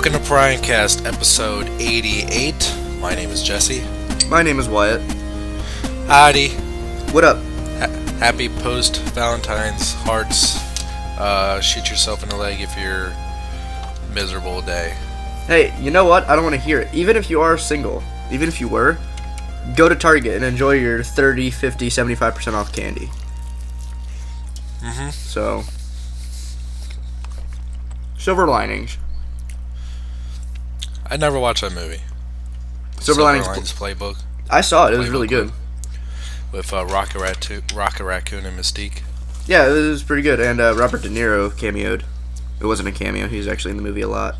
Welcome to Primecast, episode 88. My name is Jesse. My name is Wyatt. Howdy. What up? Happy post-Valentine's hearts. Shoot yourself in the leg if you're miserable day. Hey, you know what? I don't want to hear it. Even if you are single, even if you were, go to Target and enjoy your 30, 50, 75% off candy. So, silver linings. I never watched that movie. Silver Linings Playbook. I saw it. It was really good. With Rocket Raccoon and Mystique. Yeah, it was pretty good. And Robert De Niro cameoed. It wasn't a cameo. He was actually in the movie a lot.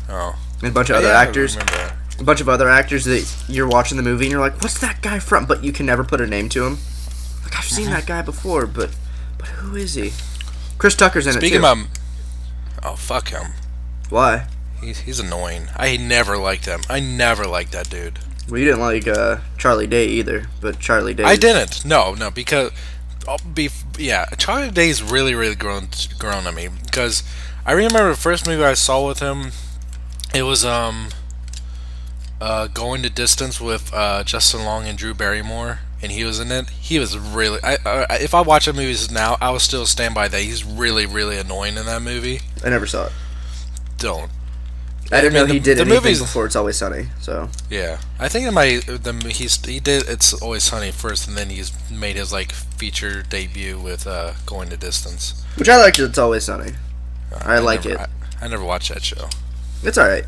Oh. And a bunch of other actors. I remember that. A bunch of other actors that you're watching the movie and you're like, what's that guy from? But you can never put a name to him. Like, I've seen that guy before, but who is he? Chris Tucker's in it, too. Speaking of... Oh, fuck him. Why? He's annoying. I never liked him. I never liked that dude. Well, you didn't like Charlie Day either, but Charlie Day... I didn't. No, because... Charlie Day's really grown on me. Because I remember the first movie I saw with him, it was, Going the Distance with Justin Long and Drew Barrymore, and he was in it. He was really... if I watch the movies now, I would still stand by that. He's really annoying in that movie. I never saw it. Don't. I didn't know he did anything before It's Always Sunny, so... Yeah. I think he did It's Always Sunny first, and then he's made his, feature debut with Going the Distance. Which I liked It's Always Sunny. I like it. I never watched that show. It's alright.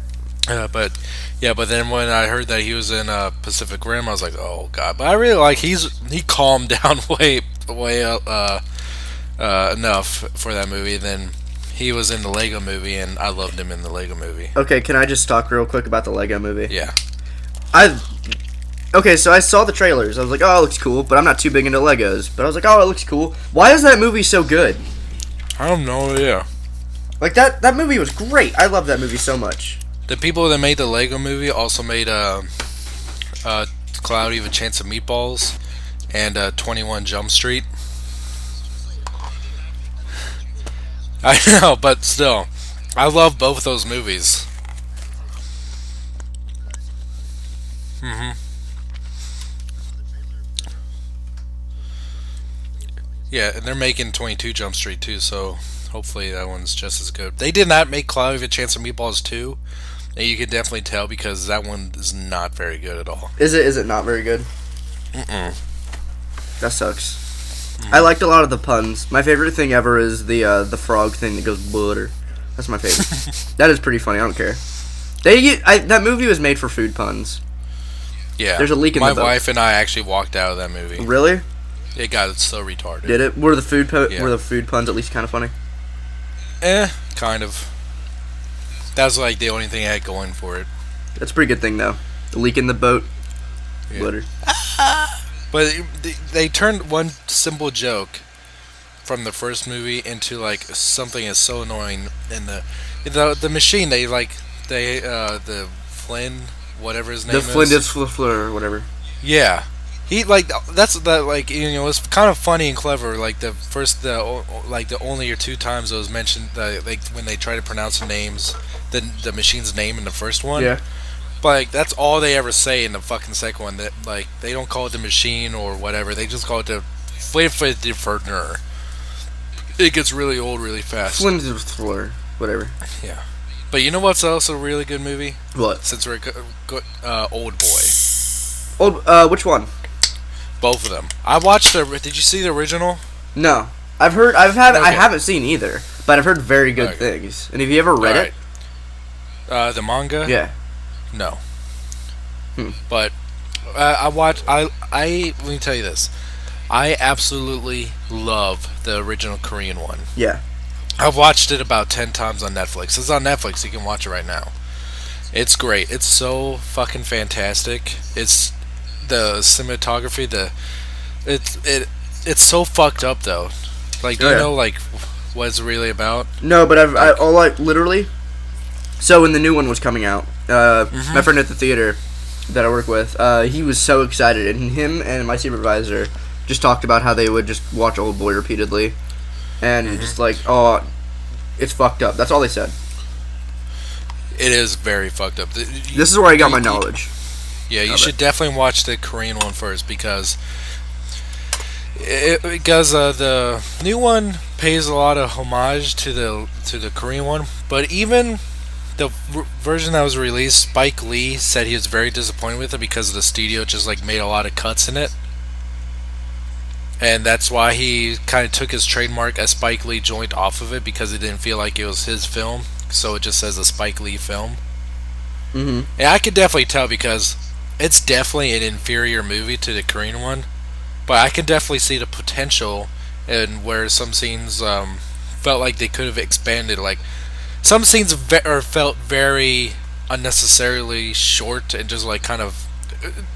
But then when I heard that he was in Pacific Rim, I was like, oh, God. But I really like he calmed down way enough for that movie, then... He was in the Lego Movie, and I loved him in the Lego Movie. Okay, can I just talk real quick about the Lego Movie? Yeah. Okay, so I saw the trailers. I was like, oh, it looks cool, but I'm not too big into Legos. But I was like, oh, it looks cool. Why is that movie so good? I don't know, yeah. Like, that movie was great. I love that movie so much. The people that made the Lego Movie also made Cloudy with a Chance of Meatballs and 21 Jump Street. I know, but still, I love both those movies. Yeah, and they're making 22 Jump Street too, so hopefully that one's just as good. They did not make Cloudy with a Chance of Meatballs 2, and you can definitely tell because that one is not very good at all. Is it not very good? Mm-mm. That sucks. I liked a lot of the puns. My favorite thing ever is the frog thing that goes butter. That's my favorite. That is pretty funny. I don't care. That movie was made for food puns. Yeah. There's a leak in the boat. My wife and I actually walked out of that movie. Really? It got so retarded. Did it? Were the food puns at least kind of funny? Kind of. That was the only thing I had going for it. That's a pretty good thing though. The leak in the boat. Yeah. Butter. But they turned one simple joke from the first movie into something that's so annoying. And the machine the Flynn, whatever his name is. The Flynn Fleur or whatever. Yeah, he it's kind of funny and clever. The only or two times it was mentioned when they try to pronounce names, the machine's name in the first one. Yeah. But that's all they ever say in the fucking second one. That they don't call it the machine or whatever. They just call it the Flynn. It gets really old really fast. Flynn Fleur, whatever. Yeah. But you know what's also a really good movie? What? Since we're Old Boy. Which one? Both of them. I watched Did you see the original? No. I haven't seen either, but I've heard very good things. And have you ever read it? The manga? Yeah. No. But let me tell you this. I absolutely love the original Korean one. Yeah. I've watched it about 10 times on Netflix. It's on Netflix. You can watch it right now. It's great. It's so fucking fantastic. It's the cinematography. It's so fucked up though. Do you know what it's really about? No, but literally. So when the new one was coming out, my friend at the theater that I work with, he was so excited, and him and my supervisor just talked about how they would just watch Old Boy repeatedly, and just oh, it's fucked up. That's all they said. It is very fucked up. This is where I got my knowledge Yeah, you of it. should definitely watch the Korean one first because the new one pays a lot of homage to the Korean one, but even the version that was released, Spike Lee said he was very disappointed with it because the studio just like made a lot of cuts in it, and that's why he kind of took his trademark as Spike Lee joint off of it because he didn't feel like it was his film, so it just says a Spike Lee film. Mm-hmm. And I could definitely tell because it's definitely an inferior movie to the Korean one, but I can definitely see the potential in where some scenes felt like they could have expanded. Like some scenes felt very unnecessarily short and just like kind of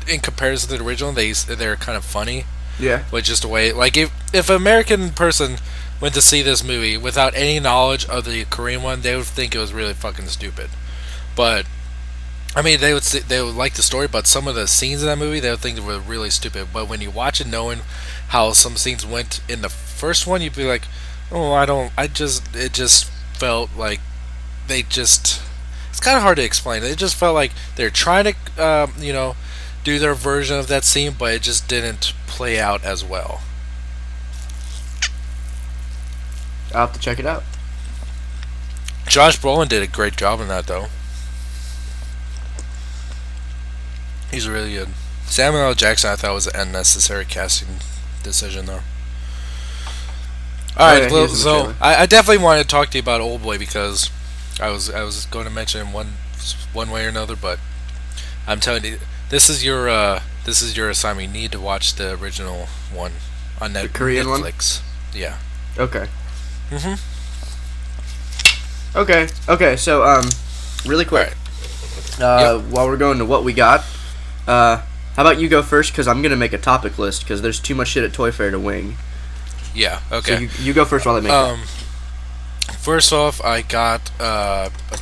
in comparison to the original, they're kind of funny. Yeah. But just a way, like if an American person went to see this movie without any knowledge of the Korean one, they would think it was really fucking stupid. But I mean, they would like the story, but some of the scenes in that movie they would think they were really stupid. But when you watch it, knowing how some scenes went in the first one, you'd be like, "Oh, I don't." It just felt like they just. It's kind of hard to explain. It just felt like they're trying to, do their version of that scene, but it just didn't play out as well. I'll have to check it out. Josh Brolin did a great job in that, though. He's really good. Samuel L. Jackson, I thought was an unnecessary casting decision, though. All Oh right, yeah, he well, was in the so trailer. I definitely wanted to talk to you about Old Boy because I was going to mention it one way or another, but I'm telling you, this is your assignment. You need to watch the original one on The Korean one. Netflix. Yeah. Okay. Mhm. Okay. Okay. So really quick. Alright. While we're going to what we got, how about you go first? Because I'm gonna make a topic list because there's too much shit at Toy Fair to wing. Yeah. So Okay. you go first while I make that. First off, I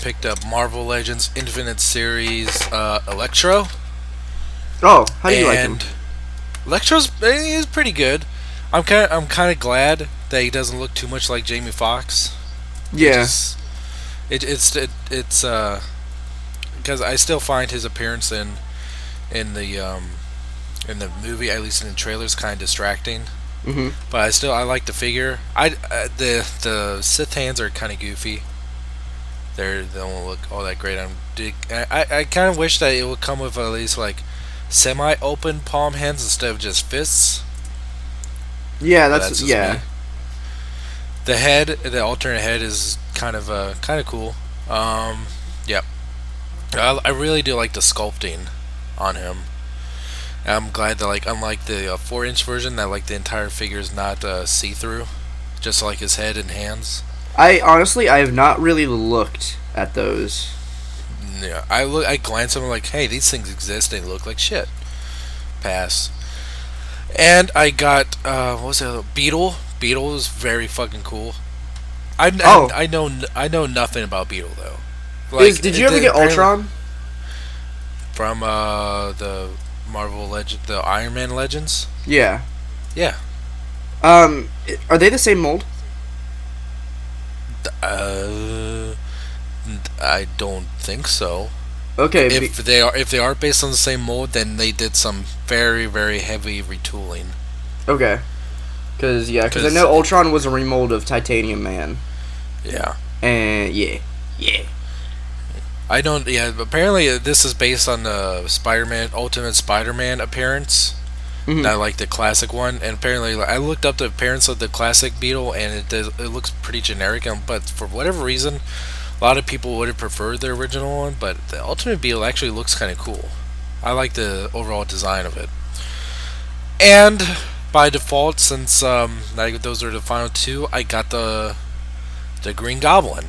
picked up Marvel Legends Infinite Series Electro. Oh, how do you like him? And Electro's he's pretty good. I'm kind of glad that he doesn't look too much like Jamie Foxx. Yeah. It's because I still find his appearance in the movie, at least in the trailers, kind of distracting. Mhm. But I like the figure. The Sith hands are kind of goofy. They don't look all that great. I kind of wish that it would come with at least like semi-open palm hands instead of just fists. Yeah, But that's just yeah. me. The alternate head is kind of cool. Yep. I really do like the sculpting on him. I'm glad that like unlike the 4-inch version, that like the entire figure is not see-through, just like his head and hands. I have not really looked at those. Yeah, I glance at them like, hey, these things exist. They look like shit. Pass. And I got what was it? Beetle. Beetle is very fucking cool. Oh. I know nothing about Beetle though. Did you ever get Ultron? From the Marvel Legend, the Iron Man Legends? Yeah. Yeah. Are they the same mold? Uh, I don't think so. Okay. If they are based on the same mold, then they did some very very heavy retooling. Okay. Because I know Ultron was a remold of Titanium Man. Yeah. And yeah. I don't. Yeah. Apparently, this is based on the Spider-Man Ultimate Spider-Man appearance. Mhm. Not like the classic one. And apparently, I looked up the appearance of the classic Beetle, and it looks pretty generic. But for whatever reason, a lot of people would have preferred the original one. But the Ultimate Beetle actually looks kind of cool. I like the overall design of it. And by default, since those are the final two, I got the Green Goblin.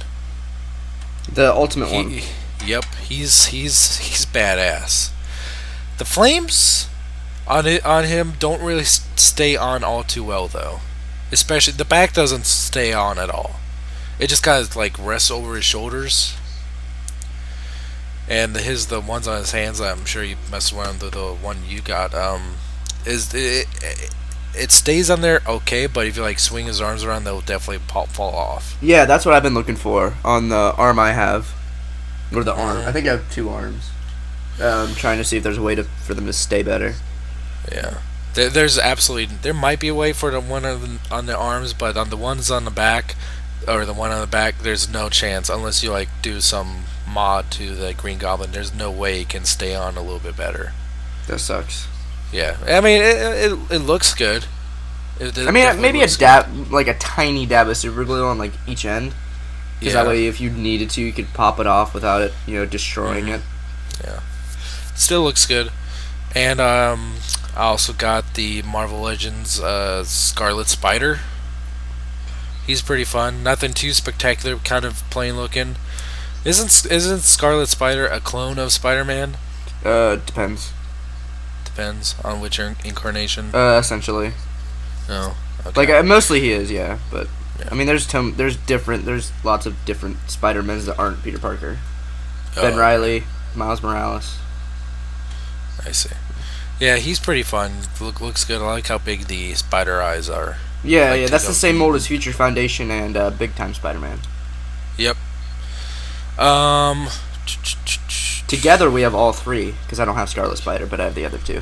The ultimate one. Yep, he's badass. The flames on him don't really stay on all too well though. Especially the back doesn't stay on at all. It just kind of like rests over his shoulders. And the ones on his hands, I'm sure you messed around with the one you got. Is it stays on there okay, but if you like swing his arms around, they'll definitely fall off. Yeah, that's what I've been looking for on the arm I have. Or the arm. I think I have 2 arms. Trying to see if there's a way for them to stay better. Yeah. There might be a way for the one on the arms, but on the ones on the back, or the one on the back, there's no chance unless you like do some mod to the Green Goblin. There's no way it can stay on a little bit better. That sucks. Yeah, I mean it looks good. I mean, maybe a dab, like a tiny dab of super glue on like each end, because that way, if you needed to, you could pop it off without it, destroying it. Yeah, still looks good. And I also got the Marvel Legends Scarlet Spider. He's pretty fun. Nothing too spectacular, kind of plain looking. Isn't Scarlet Spider a clone of Spider-Man? Depends. Depends on which incarnation. Essentially. Oh, okay. Like mostly he is, yeah. But Yeah. I mean, there's lots of different Spider-Mans that aren't Peter Parker. Ben Riley, Miles Morales. I see. Yeah, he's pretty fun. Looks good. I like how big the spider eyes are. Yeah, Like that's the same mold as Future Foundation and Big Time Spider-Man. Yep. Together we have all 3, because I don't have Scarlet Spider, but I have the other 2.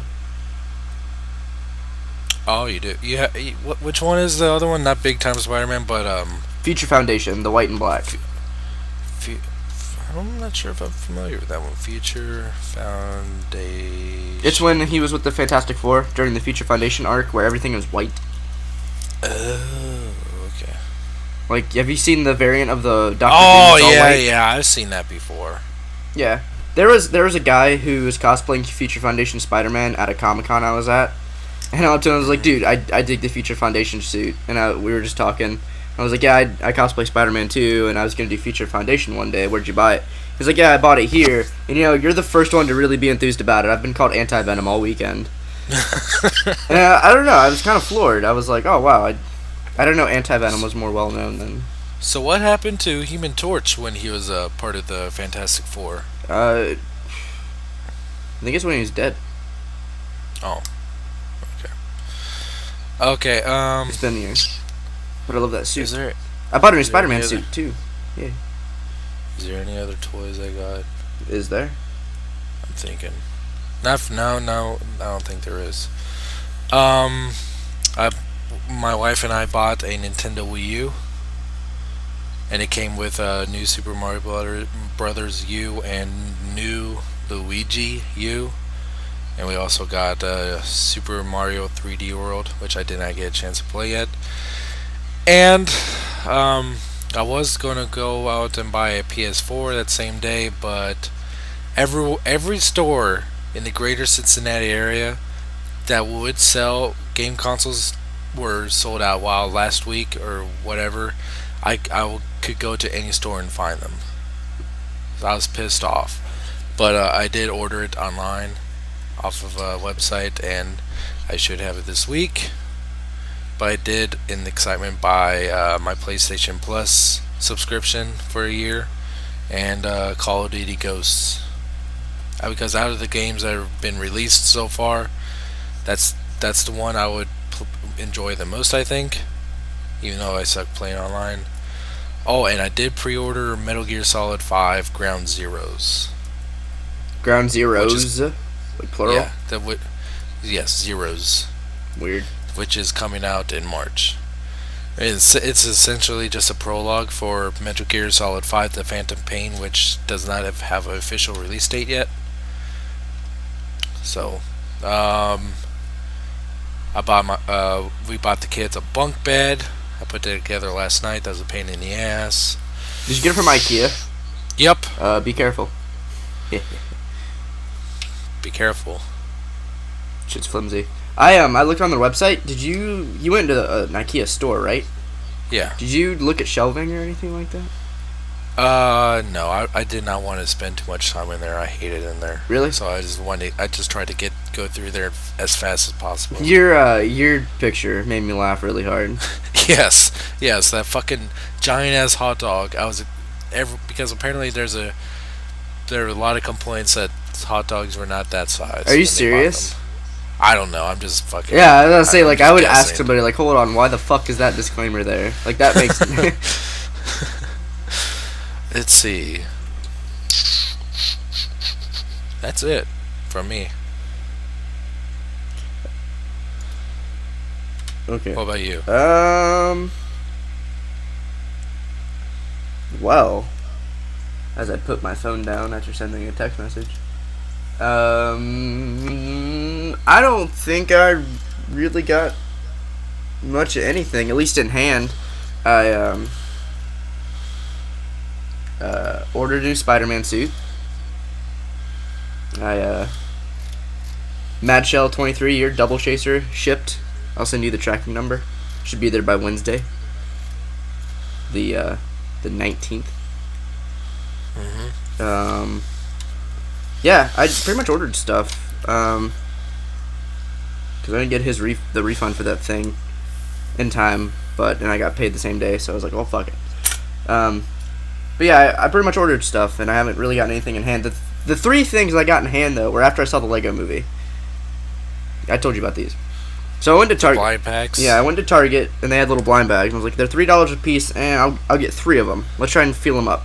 Oh, you do. Which one is the other one? Not Big Time Spider-Man, but Future Foundation, the white and black. I'm not sure if I'm familiar with that one. Future Foundation. It's when he was with the Fantastic Four during the Future Foundation arc, where everything was white. Oh, okay. Like, have you seen the variant of the Dr. Oh, Doom that's all white? yeah, I've seen that before. Yeah. There was a guy who was cosplaying Future Foundation Spider-Man at a Comic-Con I was at. And I went to him and was like, dude, I dig the Future Foundation suit. And we were just talking. I was like, yeah, I cosplay Spider-Man too, and I was going to do Future Foundation one day. Where'd you buy it? He's like, yeah, I bought it here. And, you're the first one to really be enthused about it. I've been called Anti-Venom all weekend. And I don't know. I was kind of floored. I was like, oh, wow. I don't know Anti-Venom was more well-known than... So what happened to Human Torch when he was part of the Fantastic Four? I think it's when he was dead. Oh. Okay, It's been years. But I love that suit. I bought a new Spider-Man suit, too. Yeah. Is there any other toys I got? Is there? I'm thinking. No, I don't think there is. My wife and I bought a Nintendo Wii U, and it came with new Super Mario Brothers U and new Luigi U, and we also got Super Mario 3D World, which I did not get a chance to play yet. And I was going to go out and buy a PS4 that same day, but every store in the greater Cincinnati area that would sell game consoles were sold out, while last week or whatever I could go to any store and find them. So I was pissed off, but I did order it online off of a website, and I should have it this week. But I did, in the excitement, buy my PlayStation Plus subscription for a year and Call of Duty Ghosts. Because out of the games that have been released so far, that's the one I would enjoy the most, I think, even though I suck playing online. Oh, and I did pre-order Metal Gear Solid 5 Ground Zeroes. Ground Zeroes? Like plural? Yeah, yes, Zeros. Weird. Which is coming out in March. It's essentially just a prologue for Metal Gear Solid 5: The Phantom Pain, which does not have an official release date yet. So, we bought the kids a bunk bed. I put that together last night. That was a pain in the ass. Did you get it from IKEA? Yep. Be careful. Be careful. Shit's flimsy. I looked on their website. You went to an IKEA store, right? Yeah. Did you look at shelving or anything like that? No, I did not want to spend too much time in there. I hate it in there. Really? So I just tried to go through there as fast as possible. Your picture made me laugh really hard. Yes, that fucking giant ass hot dog. Because apparently there are a lot of complaints that hot dogs were not that size. Are you serious? I don't know. I'm just fucking. Yeah, I was gonna say, like, I would guessing. ask somebody, like, hold on, why the fuck is that disclaimer there? Like, that makes. Let's see. That's it from me. Okay. What about you? Well, as I put my phone down after sending a text message, I don't think I really got much of anything, at least in hand. I ordered a new Spider-Man suit. I Mad Shell 23 year double chaser shipped. I'll send you the tracking number. Should be there by Wednesday. The 19th. Mm-hmm. Yeah, I pretty much ordered stuff. Because I didn't get the refund for that thing in time, and I got paid the same day, so I was like, well, fuck it. But yeah, I pretty much ordered stuff, and I haven't really gotten anything in hand. The three things I got in hand, though, were after I saw the Lego movie. I told you about these. So I went to Target. Blind packs. Yeah, I went to Target, and they had little blind bags. I was like, they're $3 a piece, and I'll get 3 of them. Let's try and feel them up.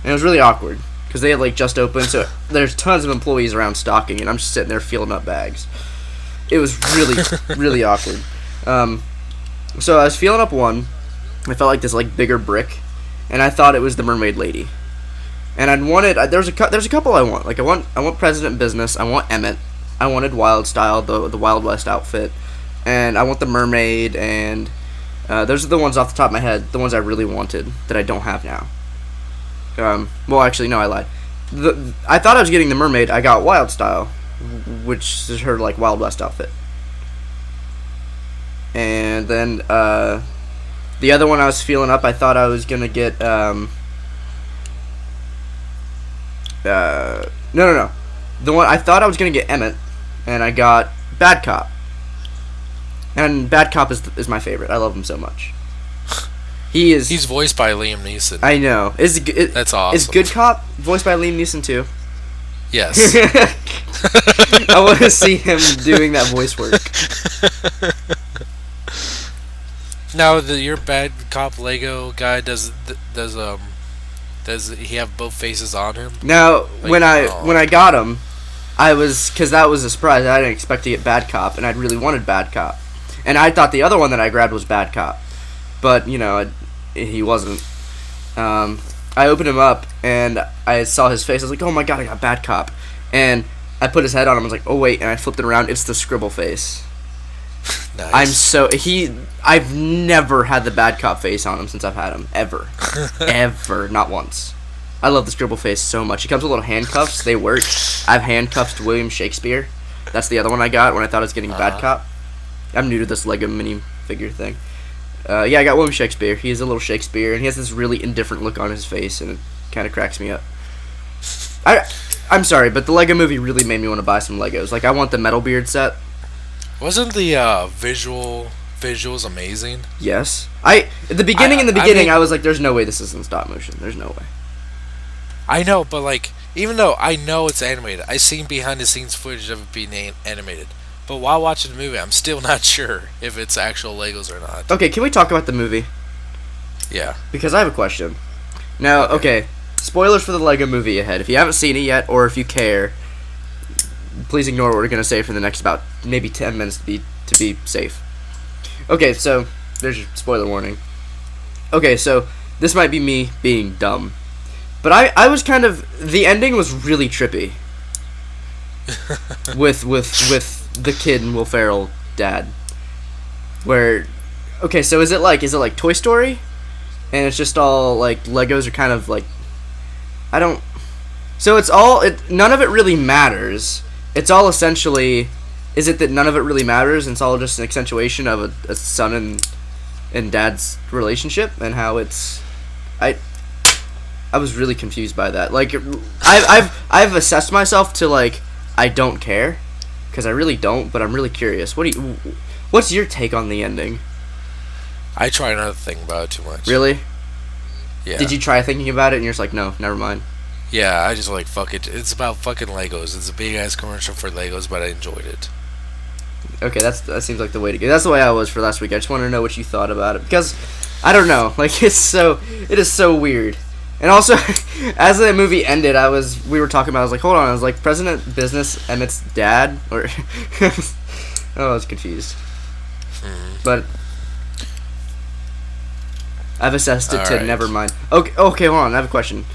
And it was really awkward, because they had, like, just opened, so there's tons of employees around stocking, and I'm just sitting there feeling up bags. It was really, really awkward. So I was feeling up one. I felt like this, like, bigger brick, and I thought it was the Mermaid Lady. And I'd wanted, there's a couple I want. Like, I want President Business, I want Emmett, I wanted Wild Style, the Wild West outfit, and I want the mermaid, and those are the ones off the top of my head, the ones I really wanted that I don't have now. Well, actually, no, I lied. I thought I was getting the mermaid. I got Wild Style, which is her like Wild West outfit, and then the other one I was feeling up. I thought I was gonna get no. The one I thought I was gonna get Emmett, and I got Bad Cop. And Bad Cop is my favorite. I love him so much. He's voiced by Liam Neeson. I know. That's awesome. Is Good Cop voiced by Liam Neeson too? Yes. I want to see him doing that voice work. Now, your Bad Cop Lego guy does he have both faces on him? Now, when I got him, because that was a surprise. I didn't expect to get Bad Cop, and I really wanted Bad Cop. And I thought the other one that I grabbed was Bad Cop. But, he wasn't. I opened him up, and I saw his face. I was like, oh my god, I got Bad Cop. And I put his head on him. I was like, oh wait, and I flipped it around. It's the scribble face. Nice. I've never had the Bad Cop face on him since I've had him. Ever. Ever. Not once. I love the scribble face so much. He comes with little handcuffs. They work. I've handcuffed William Shakespeare. That's the other one I got when I thought I was getting Bad Cop. I'm new to this Lego mini figure thing. Yeah, I got William Shakespeare. He is a little Shakespeare, and he has this really indifferent look on his face, and it kind of cracks me up. I'm sorry, but the Lego movie really made me want to buy some Legos. Like, I want the Metal Beard set. Wasn't the visuals amazing? Yes. At the beginning, I was like, there's no way this isn't stop motion. There's no way. I know, but, like, even though I know it's animated, I've seen behind-the-scenes footage of it being animated. But while watching the movie, I'm still not sure if it's actual Legos or not. Okay, can we talk about the movie? Yeah. Because I have a question. Now, okay, spoilers for the Lego movie ahead. If you haven't seen it yet, or if you care, please ignore what we're going to say for the next about maybe 10 minutes to be safe. Okay, so there's your spoiler warning. Okay, so this might be me being dumb. But I was kind of... The ending was really trippy. with the kid and Will Ferrell dad. Where... Okay, so is it like Toy Story? And it's just all, like, Legos are kind of, like... I don't... So it's all... none of it really matters. It's all essentially... Is it that none of it really matters and it's all just an accentuation of a son and dad's relationship and how it's... I was really confused by that. Like, I've assessed myself to, like, I don't care, because I really don't, but I'm really curious. What's your take on the ending? I try not to think about it too much. Really? Yeah. Did you try thinking about it and you're just like, no, never mind? Yeah, I just like, fuck it. It's about fucking Legos. It's a big-ass commercial for Legos, but I enjoyed it. Okay, that seems like the way to go. That's the way I was for last week. I just wanted to know what you thought about it, because, I don't know, like, it is so weird. And also, as the movie ended, we were talking about. I was like, hold on. I was like, President Business Emmett's dad, or oh, I was confused. But I've assessed it to never mind. Okay, hold on. I have a question.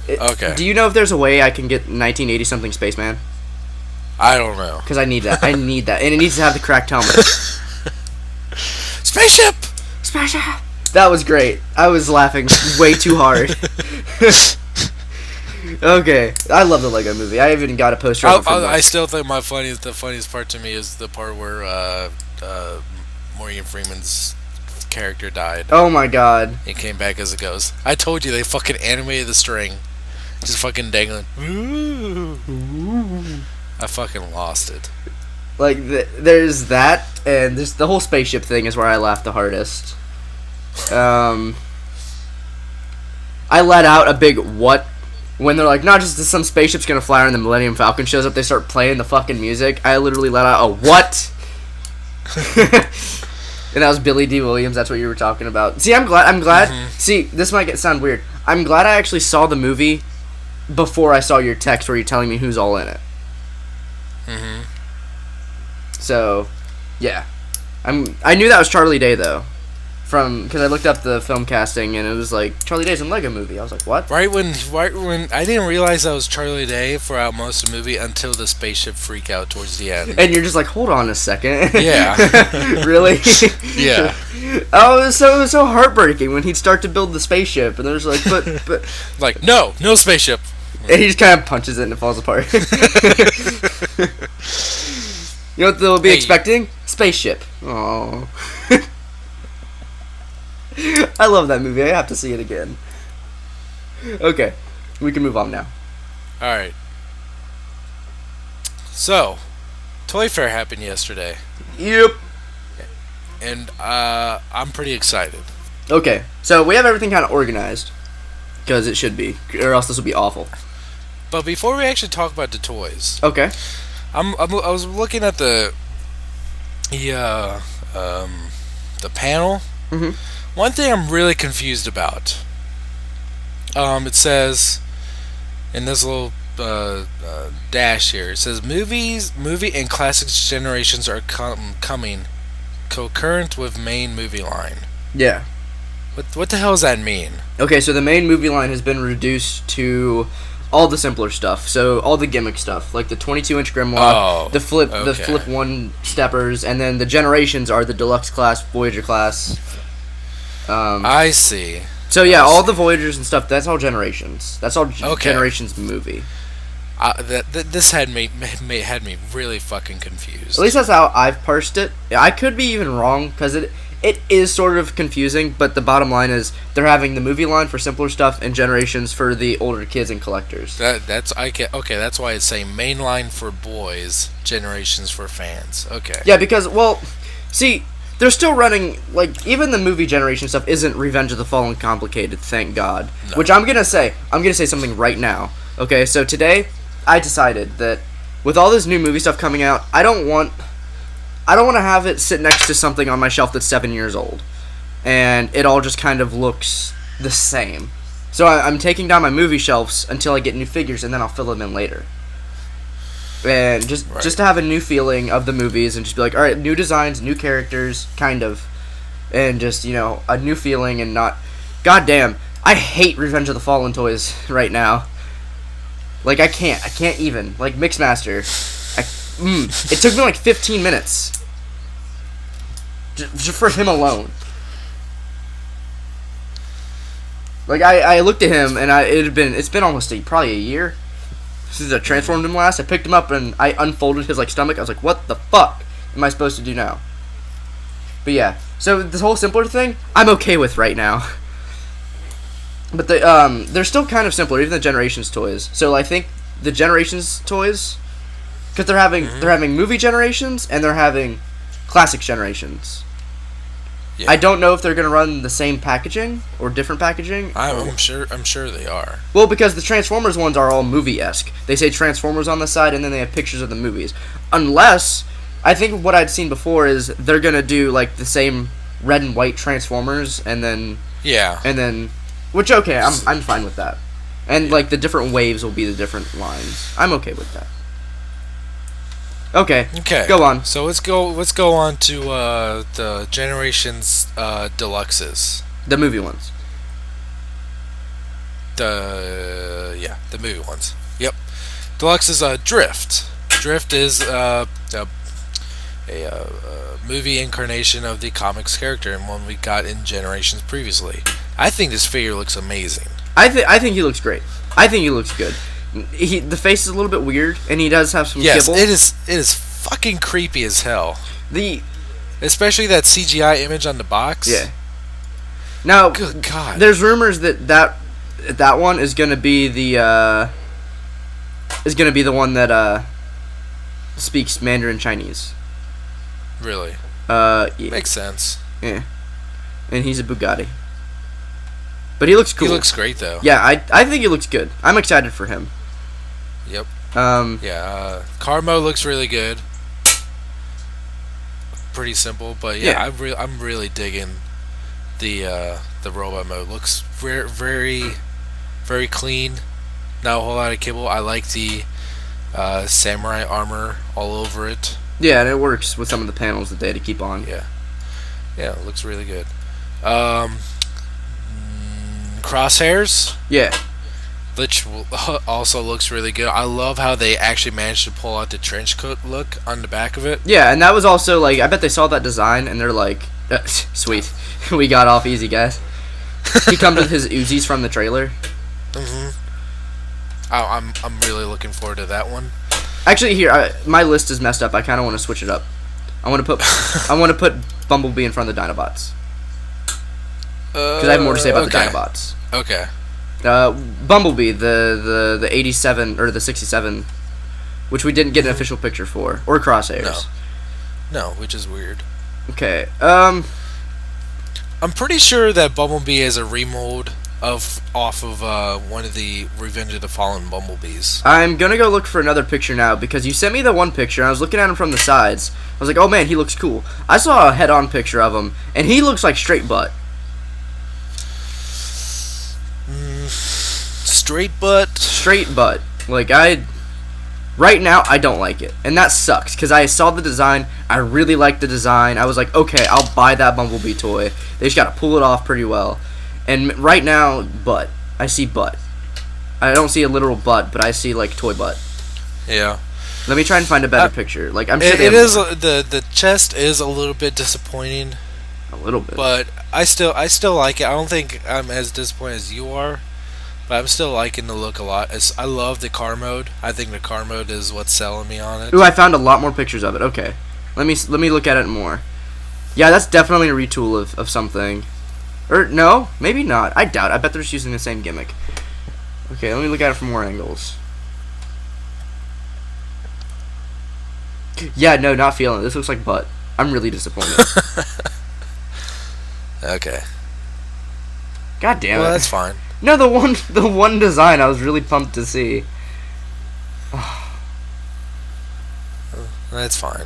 Okay. Do you know if there's a way I can get 1980 something Spaceman? I don't know. Because I need that. I need that, and it needs to have the cracked helmet. Spaceship. That was great. I was laughing way too hard. Okay, I love the Lego Movie. I even got a poster of it. I still think the funniest part to me is the part where Morgan Freeman's character died. Oh my god. He came back as a ghost. I told you they fucking animated the string. Just fucking dangling. I fucking lost it. Like, there's that, and there's the whole spaceship thing is where I laughed the hardest. I let out a big what when they're like, not just some spaceship's gonna fly around, the Millennium Falcon shows up, they start playing the fucking music. I literally let out a what? And that was Billy D. Williams. That's what you were talking about. See, I'm glad. Mm-hmm. See, this might sound weird. I'm glad I actually saw the movie before I saw your text where you're telling me who's all in it. Mm-hmm. So, yeah, I knew that was Charlie Day though, because I looked up the film casting and it was like Charlie Day's in Lego Movie. I was like, what? Right when I didn't realize that was Charlie Day throughout most of the movie until the spaceship freak out towards the end. And you're just like, hold on a second. Yeah. Really? Yeah. Oh, it was so heartbreaking when he'd start to build the spaceship, and there's like, but like, no spaceship. And he just kind of punches it and it falls apart. You know what they'll be expecting? Spaceship. Oh. I love that movie. I have to see it again. Okay, we can move on now. Alright. So, Toy Fair happened yesterday. Yep. And I'm pretty excited. Okay, so we have everything kind of organized. Because it should be. Or else this will be awful. But before we actually talk about the toys... Okay. I was looking at the panel. Mm-hmm. One thing I'm really confused about. It says in this little dash here. It says movie and classics generations are coming concurrent with main movie line. Yeah. What the hell does that mean? Okay, so the main movie line has been reduced to all the simpler stuff. So all the gimmick stuff, like the 22-inch Grimlock, the flip one steppers, and then the generations are the deluxe class, Voyager class. I see. So yeah, all the Voyagers and stuff. That's all generations. That's all generations movie. This had me really fucking confused. At least that's how I've parsed it. I could be even wrong because it is sort of confusing. But the bottom line is they're having the movie line for simpler stuff and generations for the older kids and collectors. That's why it's saying mainline for boys, generations for fans. Okay. Yeah, because see. They're still running, like, even the movie generation stuff isn't Revenge of the Fallen complicated, thank God. No. Which I'm gonna say something right now. Okay, so today, I decided that with all this new movie stuff coming out, I don't want to have it sit next to something on my shelf that's 7 years old. And it all just kind of looks the same. So I'm taking down my movie shelves until I get new figures, and then I'll fill them in later. And just to have a new feeling of the movies and just be like, all right, new designs, new characters, kind of. And just, a new feeling and not... Goddamn, I hate Revenge of the Fallen toys right now. Like, I can't even. Like, Mixmaster. It took me like 15 minutes. Just for him alone. Like, I looked at him and it's been almost probably a year since I transformed him last. I picked him up and I unfolded his stomach. I was like, what the fuck am I supposed to do now? But yeah, so this whole simpler thing, I'm okay with right now. But they're still kind of simpler, even the Generations toys. So I think the Generations toys, because they're having movie Generations and they're having classic Generations. Yeah. I don't know if they're gonna run the same packaging or different packaging. I'm sure they are. Well, because the Transformers ones are all movie-esque. They say Transformers on the side, and then they have pictures of the movies. Unless, I think what I'd seen before is they're gonna do like the same red and white Transformers, and then Which okay, I'm fine with that. And like the different waves will be the different lines. I'm okay with that. Okay. Okay. Go on. So let's go on to the Generations deluxes. The movie ones. The movie ones. Yep. Deluxe is Drift. Drift is a movie incarnation of the comics character and one we got in Generations previously. I think this figure looks amazing. I think he looks great. I think he looks good. The face is a little bit weird, and he does have some yes, kibble. it is fucking creepy as hell. Especially that CGI image on the box. Yeah. Now, good God. There's rumors that one is gonna be the one that speaks Mandarin Chinese. Really? Yeah. Makes sense. Yeah. And he's a Bugatti. But he looks cool. He looks great though. Yeah, I think he looks good. I'm excited for him. Yep. Yeah. Car mode looks really good. Pretty simple, but yeah. I'm really digging the robot mode. Looks very, very, very clean. Not a whole lot of kibble. I like the samurai armor all over it. Yeah, and it works with some of the panels that they had to keep on. Yeah, it looks really good. Crosshairs. Yeah. Which also looks really good. I love how they actually managed to pull out the trench coat look on the back of it. Yeah, and that was also like, I bet they saw that design and they're like, sweet, we got off easy, guys. He comes with his Uzis from the trailer. I'm really looking forward to that one. Actually, here my list is messed up. I kind of want to switch it up. I want to put Bumblebee in front of the Dinobots because I have more to say about the Dinobots. Okay. Bumblebee, the 87 or the 67, which we didn't get an official picture for, or Crosshairs. No, which is weird. Okay. I'm pretty sure that Bumblebee is a remold off of one of the Revenge of the Fallen Bumblebees. I'm gonna go look for another picture now because you sent me the one picture and I was looking at him from the sides. I was like, oh man, he looks cool. I saw a head-on picture of him and he looks like straight butt. Straight butt? Straight butt. Like, right now, I don't like it. And that sucks, because I saw the design, I really liked the design, I was like, okay, I'll buy that Bumblebee toy. They just gotta pull it off pretty well. And right now, butt. I see butt. I don't see a literal butt, but I see, like, toy butt. Yeah. Let me try and find a better picture. Like, I'm sure it is, the chest is a little bit disappointing. A little bit. But I still like it. I don't think I'm as disappointed as you are. But I'm still liking the look a lot. I love the car mode. I think the car mode is what's selling me on it. Ooh, I found a lot more pictures of it. Okay. Let me look at it more. Yeah, that's definitely a retool of something. Or, no, maybe not. I doubt. I bet they're just using the same gimmick. Okay, let me look at it from more angles. Yeah, no, not feeling it. This looks like butt. I'm really disappointed. Okay. God damn it. Well, that's fine. No, the one design I was really pumped to see. That's fine.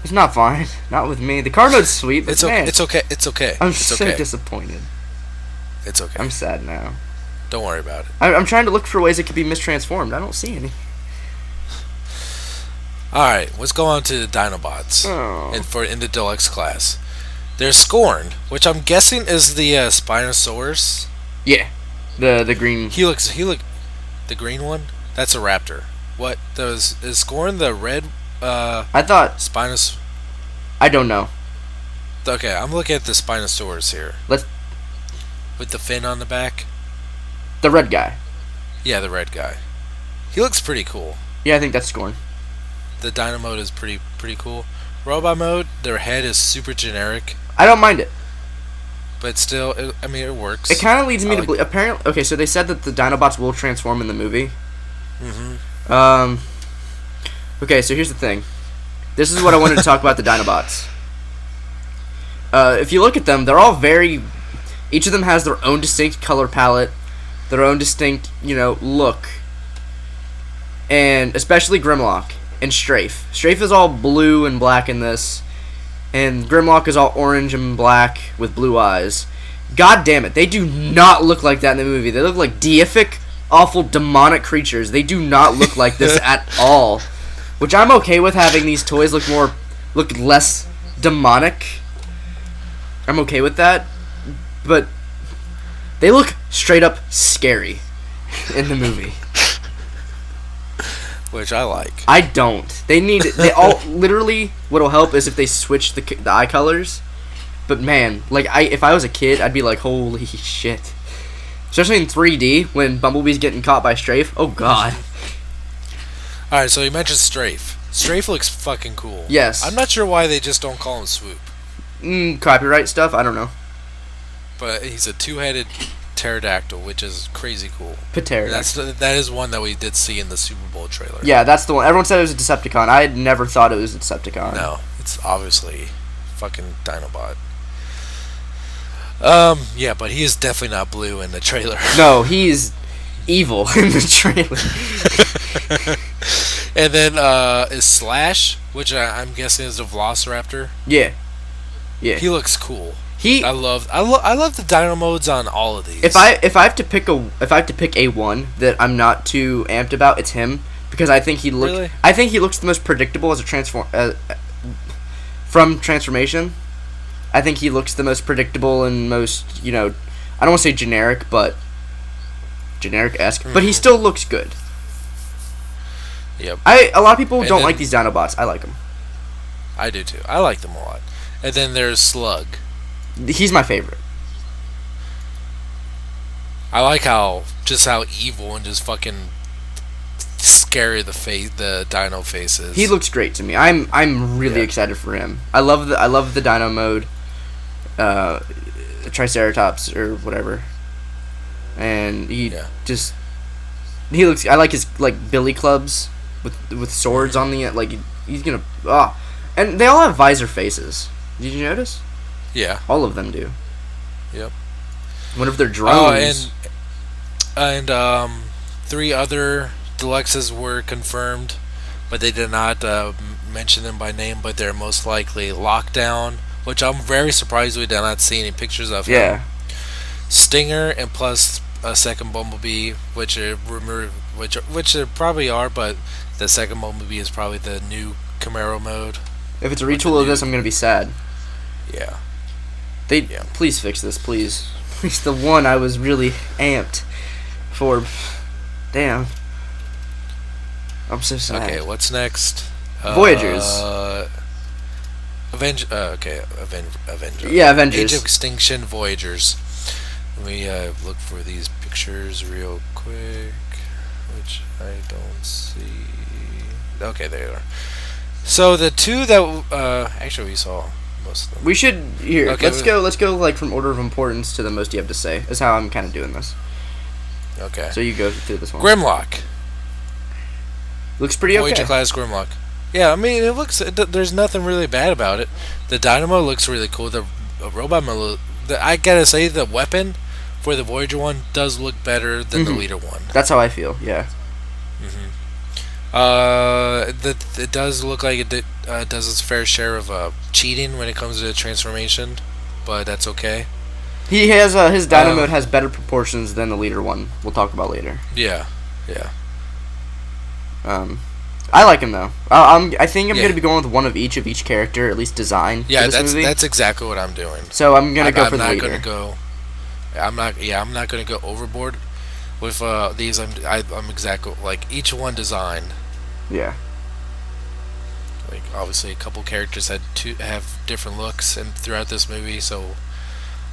It's not fine. Not with me. The car mode's sweet, but man, it's okay. It's okay. I'm it's so okay. disappointed. It's okay. I'm sad now. Don't worry about it. I'm trying to look for ways it could be mistransformed. I don't see any. Alright, let's go on to the Dinobots. In the deluxe class. There's Scorn, which I'm guessing is the Spinosaurus. Yeah. The green. He look the green one? That's a raptor. What? Is Scorn the red I thought Spinos? I don't know. Okay, I'm looking at the Spinosaurus here. With the fin on the back. The red guy. Yeah, the red guy. He looks pretty cool. Yeah, I think that's Scorn. The Dino mode is pretty cool. Robot mode, their head is super generic. I don't mind it. But still, it works. It kind of leads me to believe. Apparently, okay, so they said that the Dinobots will transform in the movie. Okay, so here's the thing. This is what I wanted to talk about the Dinobots. If you look at them, they're all very. Each of them has their own distinct color palette, their own distinct, look. And especially Grimlock and Strafe. Strafe is all blue and black in this. And Grimlock is all orange and black with blue eyes. God damn it, they do not look like that in the movie. They look like deific, awful, demonic creatures. They do not look like this at all. Which I'm okay with having these toys look less demonic. I'm okay with that. But they look straight up scary in the movie. Which I like. I don't. They all literally what'll help is if they switch the eye colors. But man, like if I was a kid, I'd be like, holy shit. Especially in 3D when Bumblebee's getting caught by Strafe. Oh god. Alright, so you mentioned Strafe. Strafe looks fucking cool. Yes. I'm not sure why they just don't call him Swoop. Copyright stuff, I don't know. But he's a two-headed pterodactyl, which is crazy cool. Pterodactyl. That is one that we did see in the Super Bowl trailer. Yeah, that's the one. Everyone said it was a Decepticon. I had never thought it was a Decepticon. No, it's obviously fucking Dinobot. Yeah, but he is definitely not blue in the trailer. No, he's evil in the trailer. And then is Slash, which I'm guessing is a Velociraptor. Yeah. He looks cool. I love the dino modes on all of these. If I have to pick a one that I'm not too amped about, it's him because I think he looks the most predictable as a from transformation. I think he looks the most predictable and most, I don't want to say generic, but generic-esque, but he still looks good. Yep. A lot of people don't like these Dinobots. I like them. I do too. I like them a lot. And then there's Slug. He's my favorite. I like how evil and just fucking scary the dino face is. He looks great to me. I'm really excited for him. I love the dino mode. Triceratops or whatever. And he looks. I like his billy clubs with swords on the he's gonna and they all have visor faces. Did you notice? Yeah, all of them do. Yep. One of their drones. And 3 other deluxes were confirmed, but they did not mention them by name. But they're most likely Lockdown, which I'm very surprised we did not see any pictures of. Yeah. Him. Stinger and plus a second Bumblebee, which there probably are, but the second Bumblebee is probably the new Camaro mode. If it's a retool of this, I'm gonna be sad. Yeah. Please fix this, please. Please, the one I was really amped for. Damn. I'm so sad. Okay, what's next? Voyagers. Avengers. Yeah, Avengers. Age of Extinction Voyagers. Let me look for these pictures real quick, which I don't see. Okay, there you are. So the 2 that actually we saw most of them. We should Okay, let's go from order of importance to the most you have to say. Is how I'm kind of doing this. Okay. So you go through this one. Grimlock. Looks pretty okay. Voyager class Grimlock. Yeah, I mean it looks. There's nothing really bad about it. The dynamo looks really cool. The robot mode. I gotta say the weapon for the Voyager one does look better than the leader one. That's how I feel. Yeah. It does look like it does its fair share of cheating when it comes to transformation, but that's okay. He has his dino mode has better proportions than the leader one. We'll talk about later. Yeah. I like him though. I think I'm gonna be going with one of each character, at least design. Yeah, for this movie. that's exactly what I'm doing. So I'm gonna go for the leader. I'm not gonna go overboard with these. I'm exactly each one designed. Yeah. Obviously, a couple characters have different looks and throughout this movie, so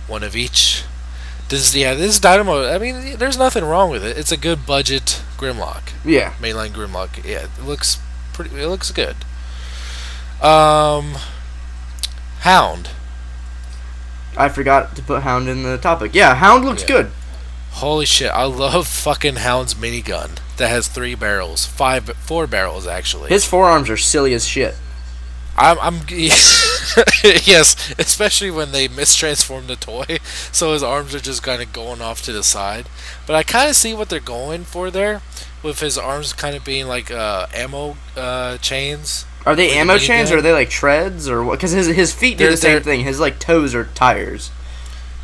one of each. This Dynamo. I mean, there's nothing wrong with it. It's a good budget Grimlock. Yeah. Mainline Grimlock. Yeah, it looks pretty. It looks good. Hound. I forgot to put Hound in the topic. Yeah, Hound looks good. Holy shit! I love fucking Hound's minigun that has 3 barrels, 4 barrels actually. His forearms are silly as shit. I'm yes, especially when they mistransform the toy, so his arms are just kind of going off to the side. But I kind of see what they're going for there, with his arms kind of being like ammo chains. Are they ammo chains or are they like treads or what? Because his feet do the same thing. His toes are tires.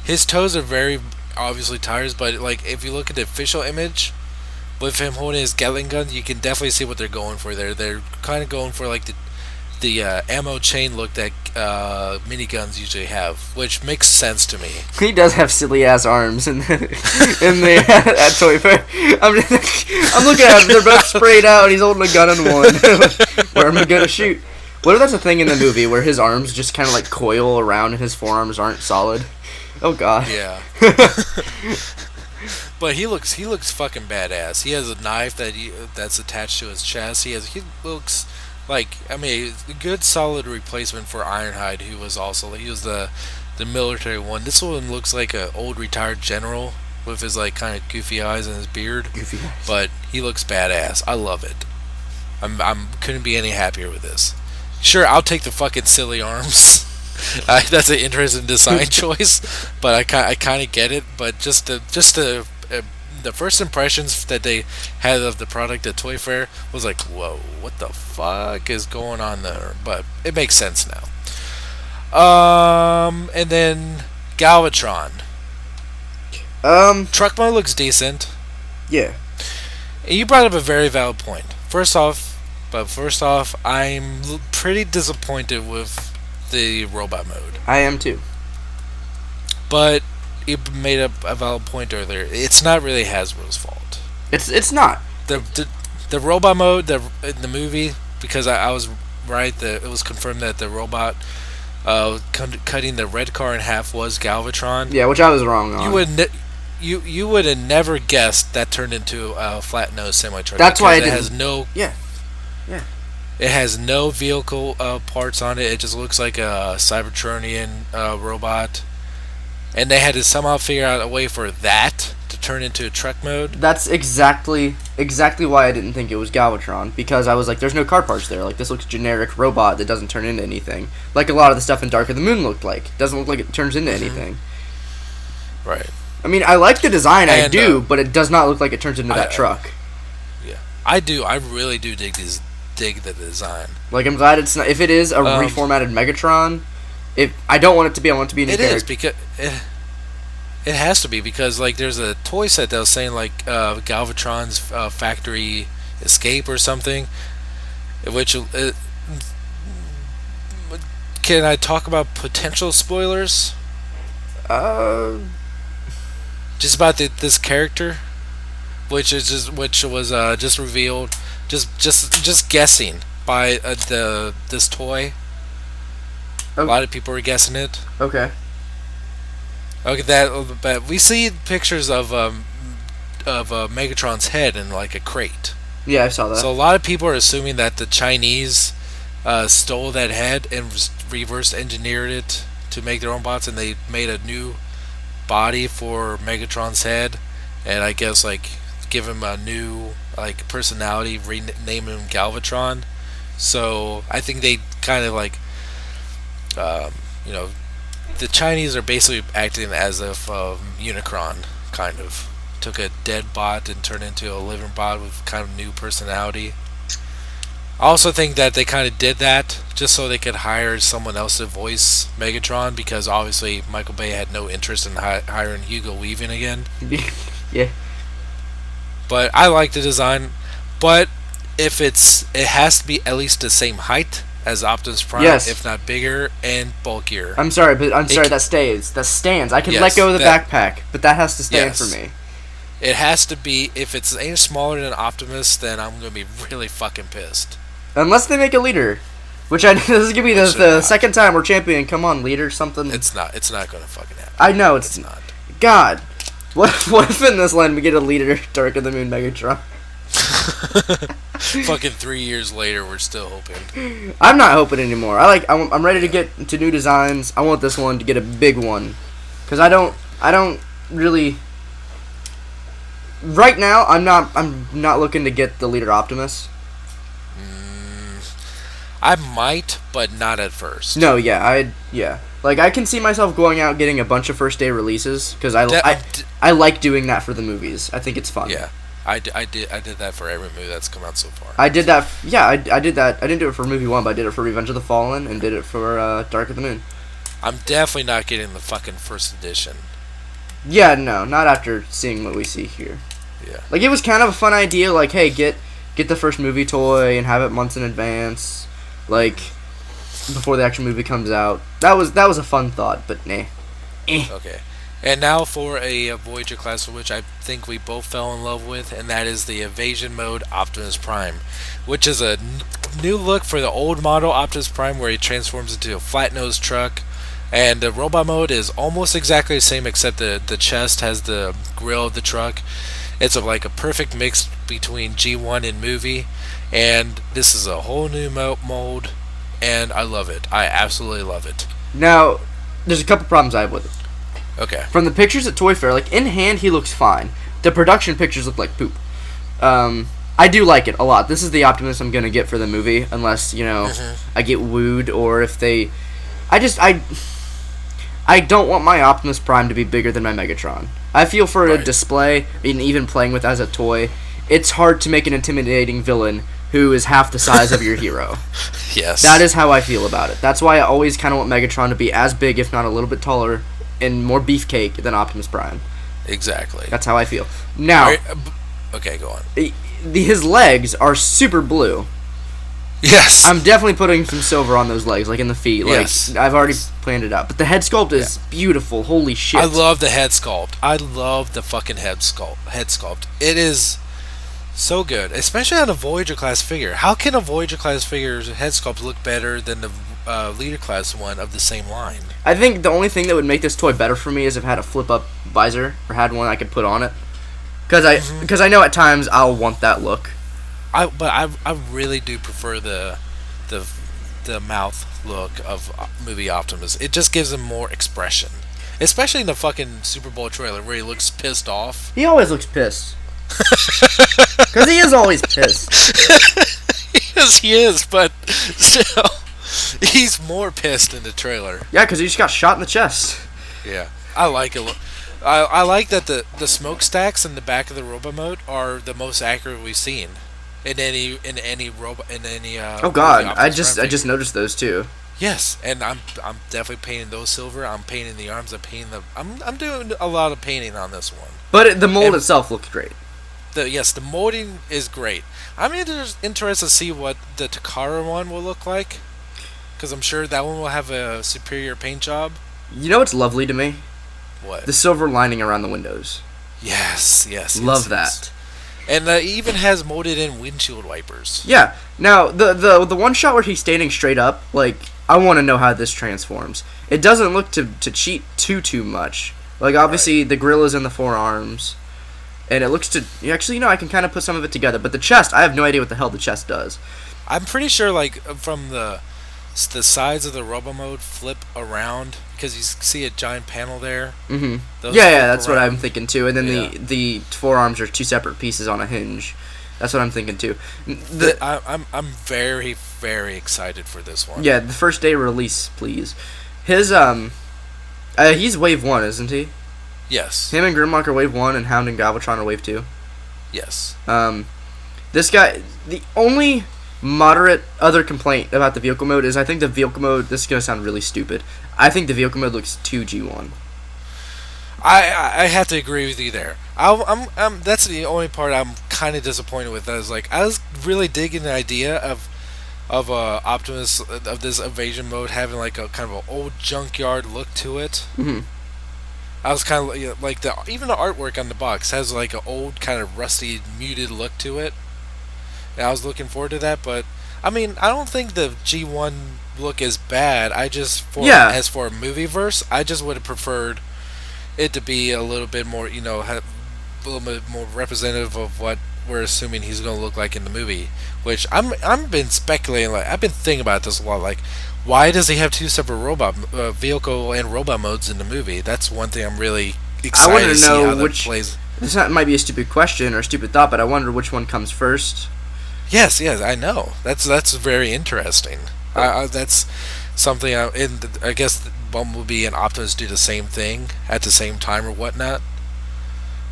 His toes are very obviously tires, but like if you look at the official image with him holding his Gatling gun, you can definitely see what they're going for there. They're kind of going for like the ammo chain look that miniguns usually have, which makes sense to me. He does have silly ass arms in the at Toy Fair. I'm looking at them. They're both sprayed out, and he's holding a gun in one. Where am I gonna shoot? What if that's a thing in the movie where his arms just kind of like coil around and his forearms aren't solid? Oh god. Yeah. But he looks fucking badass. He has a knife that's attached to his chest. He looks like, I mean, a good solid replacement for Ironhide, who was also, he was the military one. This one looks like an old retired general with his like kind of goofy eyes and his beard. Goofy eyes. But he looks badass. I love it. I'm couldn't be any happier with this. Sure, I'll take the fucking silly arms. That's an interesting design choice, but I kind of get it. But the first impressions that they had of the product at Toy Fair was like, whoa, what the fuck is going on there? But it makes sense now. And then Galvatron. Truck mode looks decent. Yeah. And you brought up a very valid point. First off, I'm pretty disappointed with the robot mode. I am too. But you made a valid point earlier. It's not really Hasbro's fault. It's not. The robot mode in the movie, because I was right that it was confirmed that the robot cutting the red car in half was Galvatron. Yeah, which I was wrong on. You would have never guessed that turned into a flat nose semi truck. That's why it has no. Yeah. It has no vehicle parts on it. It just looks like a Cybertronian robot. And they had to somehow figure out a way for that to turn into a truck mode. That's exactly why I didn't think it was Galvatron, because I was like, there's no car parts there. Like, this looks generic robot that doesn't turn into anything. Like a lot of the stuff in Dark of the Moon looked like. Doesn't look like it turns into anything. Right. I mean, I like the design, I do, but it does not look like it turns into that truck. Yeah. I do. I really do dig the design. Like, I'm glad it's not. If it is a reformatted Megatron, I don't want it to be. I want it to be a new character. It is, because it has to be, because like there's a toy set that was saying like Galvatron's factory escape or something, which can I talk about potential spoilers? Just about this character, which was just revealed, just guessing by this toy. Okay. A lot of people were guessing it. Okay. Okay, but we see pictures of Megatron's head in like a crate. Yeah, I saw that. So a lot of people are assuming that the Chinese stole that head and reverse engineered it to make their own bots, and they made a new body for Megatron's head, and I guess like give him a new like personality, rename him Galvatron. So I think they kind of like, the Chinese are basically acting as if Unicron kind of took a dead bot and turned into a living bot with kind of new personality. I also think that they kind of did that just so they could hire someone else to voice Megatron, because obviously Michael Bay had no interest in hiring Hugo Weaving again. Yeah. But I like the design. But it has to be at least the same height as Optimus Prime, yes, if not bigger and bulkier. I'm sorry, that stays. That stands. I can let go of the backpack, but that has to stand for me. It has to be. If it's any smaller than Optimus, then I'm going to be really fucking pissed. Unless they make a leader. Which this is going to be the second time we're champion. Come on, leader, something. It's not going to fucking happen. I know, it's not. God. What if in this line we get a leader, Dark of the Moon Megatron? Fucking 3 years later, we're still hoping. I'm not hoping anymore. I'm ready to get to new designs. I want this one to get a big one, because I don't really. Right now, I'm not looking to get the leader Optimus. I might, but not at first. No, yeah. Like, I can see myself going out getting a bunch of first day releases, because I like doing that for the movies. I think it's fun. Yeah. I did that for every movie that's come out so far. I did that. Yeah, I did that. I didn't do it for movie 1, but I did it for Revenge of the Fallen and did it for Dark of the Moon. I'm definitely not getting the fucking first edition. Yeah, no, not after seeing what we see here. Yeah. Like, it was kind of a fun idea. Like, hey, get the first movie toy and have it months in advance, like before the actual movie comes out. That was a fun thought, but nah. Okay. And now for a Voyager class, which I think we both fell in love with, and that is the Evasion Mode Optimus Prime, which is a new look for the old model Optimus Prime, where he transforms into a flat-nosed truck. And the robot mode is almost exactly the same, except the chest has the grill of the truck. It's like a perfect mix between G1 and movie, and this is a whole new mold, and I love it. I absolutely love it. Now, there's a couple problems I have with it. Okay. From the pictures at Toy Fair, like in hand, he looks fine. The production pictures look like poop. I do like it a lot. This is the Optimus I'm gonna get for the movie, unless I get wooed or if they. I don't want my Optimus Prime to be bigger than my Megatron. I feel for a display, and even playing with as a toy, it's hard to make an intimidating villain who is half the size of your hero. Yes. That is how I feel about it. That's why I always kind of want Megatron to be as big, if not a little bit taller, and more beefcake than Optimus Prime. Exactly. That's how I feel. Now, okay, go on. His legs are super blue. Yes. I'm definitely putting some silver on those legs, like in the feet. Like, yes. I've already planned it out. But the head sculpt is beautiful. Holy shit. I love the head sculpt. I love the fucking head sculpt. It is so good, especially on a Voyager class figure. How can a Voyager class figure's head sculpt look better than the Leader class one of the same line? I think the only thing that would make this toy better for me is if it had a flip-up visor or had one I could put on it. Because I know at times I'll want that look. I really do prefer the mouth look of movie Optimus. It just gives him more expression, especially in the fucking Super Bowl trailer where he looks pissed off. He always looks pissed. Because he is always pissed. Yes, he is, but still, he's more pissed in the trailer. Yeah, because he just got shot in the chest. Yeah, I like it. I like that the smokestacks in the back of the robot mode are the most accurate we've seen. In any robot oh god, I just noticed those too. Yes, and I'm definitely painting those silver. I'm painting the arms. I'm doing a lot of painting on this one. But the mold itself looks great. The molding is great. I'm interested to see what the Takara one will look like, because I'm sure that one will have a superior paint job. You know what's lovely to me? What? The silver lining around the windows. Yes. Love that. And it even has molded in windshield wipers. Yeah. Now, the one shot where he's standing straight up, like, I want to know how this transforms. It doesn't look to cheat too much. Like, obviously, the grill is in the forearms, and it looks to... Actually, I can kind of put some of it together. But the chest, I have no idea what the hell the chest does. I'm pretty sure, like, from the sides of the robot mode flip around, because you see a giant panel there. Mm-hmm. Yeah, that's what I'm thinking too. And then the forearms are two separate pieces on a hinge. That's what I'm thinking too. I'm very, very excited for this one. Yeah, the first day release, please. His he's Wave 1, isn't he? Yes. Him and Grimlock are Wave 1, and Hound and Galvatron are Wave 2. Yes. This guy, the only moderate other complaint about the vehicle mode is I think the vehicle mode, this is going to sound really stupid, I think the vehicle mode looks too G1. I have to agree with you there. That's the only part I'm kind of disappointed with. I was really digging the idea of Optimus, of this evasion mode having like a kind of an old junkyard look to it. Mm-hmm. I was kind of like even the artwork on the box has like an old kind of rusty muted look to it. And I was looking forward to that, but I mean, I don't think the G1 look is bad. As for a movie verse, I just would have preferred it to be a little bit more, have a little bit more representative of what we're assuming he's going to look like in the movie. Which I've been speculating, like I've been thinking about this a lot. Like, why does he have two separate vehicle and robot modes in the movie? That's one thing I'm really excited to see how that plays. This might be a stupid question or a stupid thought, but I wonder which one comes first. Yes, I know. That's very interesting. That's something. I guess Bumblebee and Optimus do the same thing at the same time or whatnot.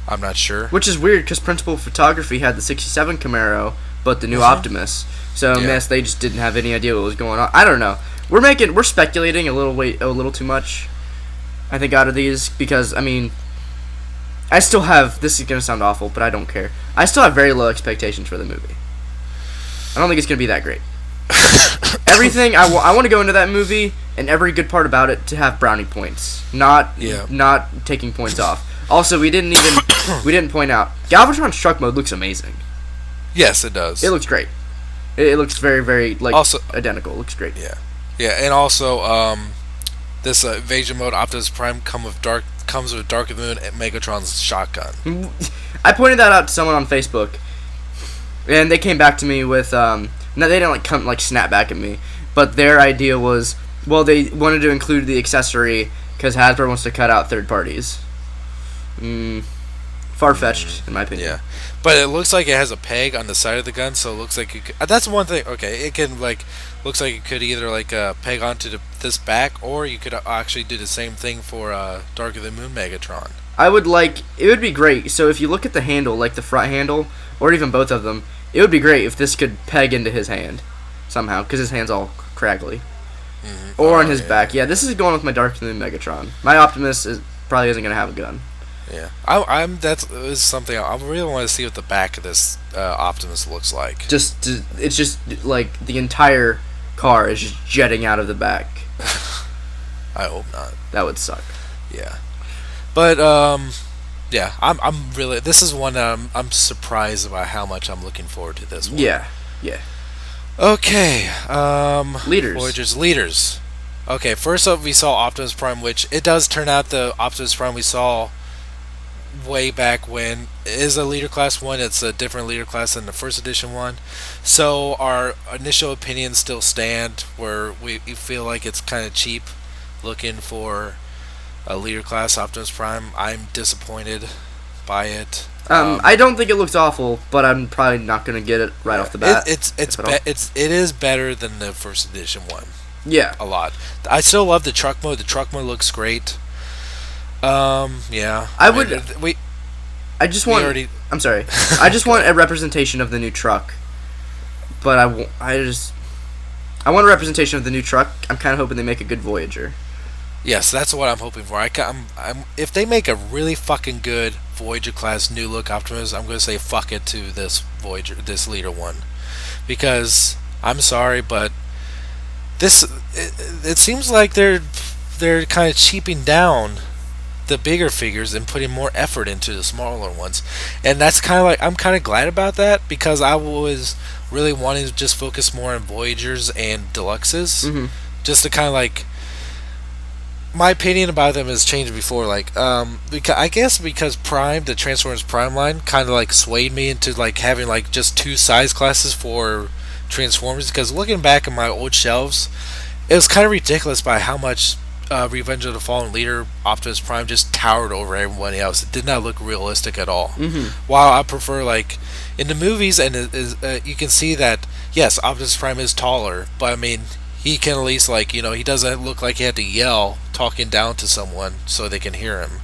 I'm not sure. Which is weird because Principal Photography had the '67 Camaro, but the new Optimus. So I guess they just didn't have any idea what was going on. I don't know. we're speculating a little too much. I think out of these because I mean, I still have. This is gonna sound awful, but I don't care. I still have very low expectations for the movie. I don't think it's gonna be that great. Everything I want to go into that movie and every good part about it to have brownie points, not taking points off. Also, we didn't point out Galvatron's truck mode looks amazing. Yes, it does. It looks great. It looks very, very also identical. It looks great. Yeah, and also this Invasion mode Optimus Prime comes with Dark of the Moon and Megatron's shotgun. I pointed that out to someone on Facebook, and they came back to me with no, they didn't snap back at me, but their idea was, well, they wanted to include the accessory because Hasbro wants to cut out third parties. Far-fetched, in my opinion. Yeah, but it looks like it has a peg on the side of the gun, so it looks like it could, that's one thing. Okay, it can looks like it could either peg onto this back, or you could actually do the same thing for Dark of the Moon Megatron. It would be great. So if you look at the handle, like the front handle, or even both of them, it would be great if this could peg into his hand somehow, because his hand's all craggly. Mm-hmm. Or on his back. Yeah, this is going with my Dark of the Moon Megatron. My Optimus probably isn't going to have a gun. Yeah, that is something I really want to see what the back of this Optimus looks like. It's just like the entire car is just jetting out of the back. I hope not. That would suck. Yeah, but yeah, I'm really. This is one that I'm surprised about how much I'm looking forward to this one. Yeah. Okay. Leaders. Okay, first up we saw Optimus Prime, which it does turn out the Optimus Prime we saw way back when is a leader class one. It's a different leader class than the first edition one. So our initial opinions still stand where we feel like it's kind of cheap looking for a leader class Optimus Prime. I'm disappointed by it. I don't think it looks awful, but I'm probably not going to get it right off the bat. It is better than the first edition one. Yeah, a lot. I still love the truck mode. The truck mode looks great. Yeah. I just want a representation of the new truck. But I want a representation of the new truck. I'm kind of hoping they make a good Voyager. Yes, that's what I'm hoping for. If they make a really fucking good Voyager class new look Optimus, I'm going to say fuck it to this Voyager, this leader one, because I'm sorry, but it seems like they're kind of cheaping down the bigger figures and putting more effort into the smaller ones, and that's kind of I'm kind of glad about that, because I was really wanting to just focus more on Voyagers and Deluxes, just to kind of my opinion about them has changed before, because Prime, the Transformers Prime line, kind of swayed me into having just two size classes for Transformers, because looking back at my old shelves, it was kind of ridiculous by how much Revenge of the Fallen Leader Optimus Prime just towered over everybody else. It did not look realistic at all. While I prefer in the movies, and you can see that yes, Optimus Prime is taller, but I mean he can at least he doesn't look like he had to yell talking down to someone so they can hear him.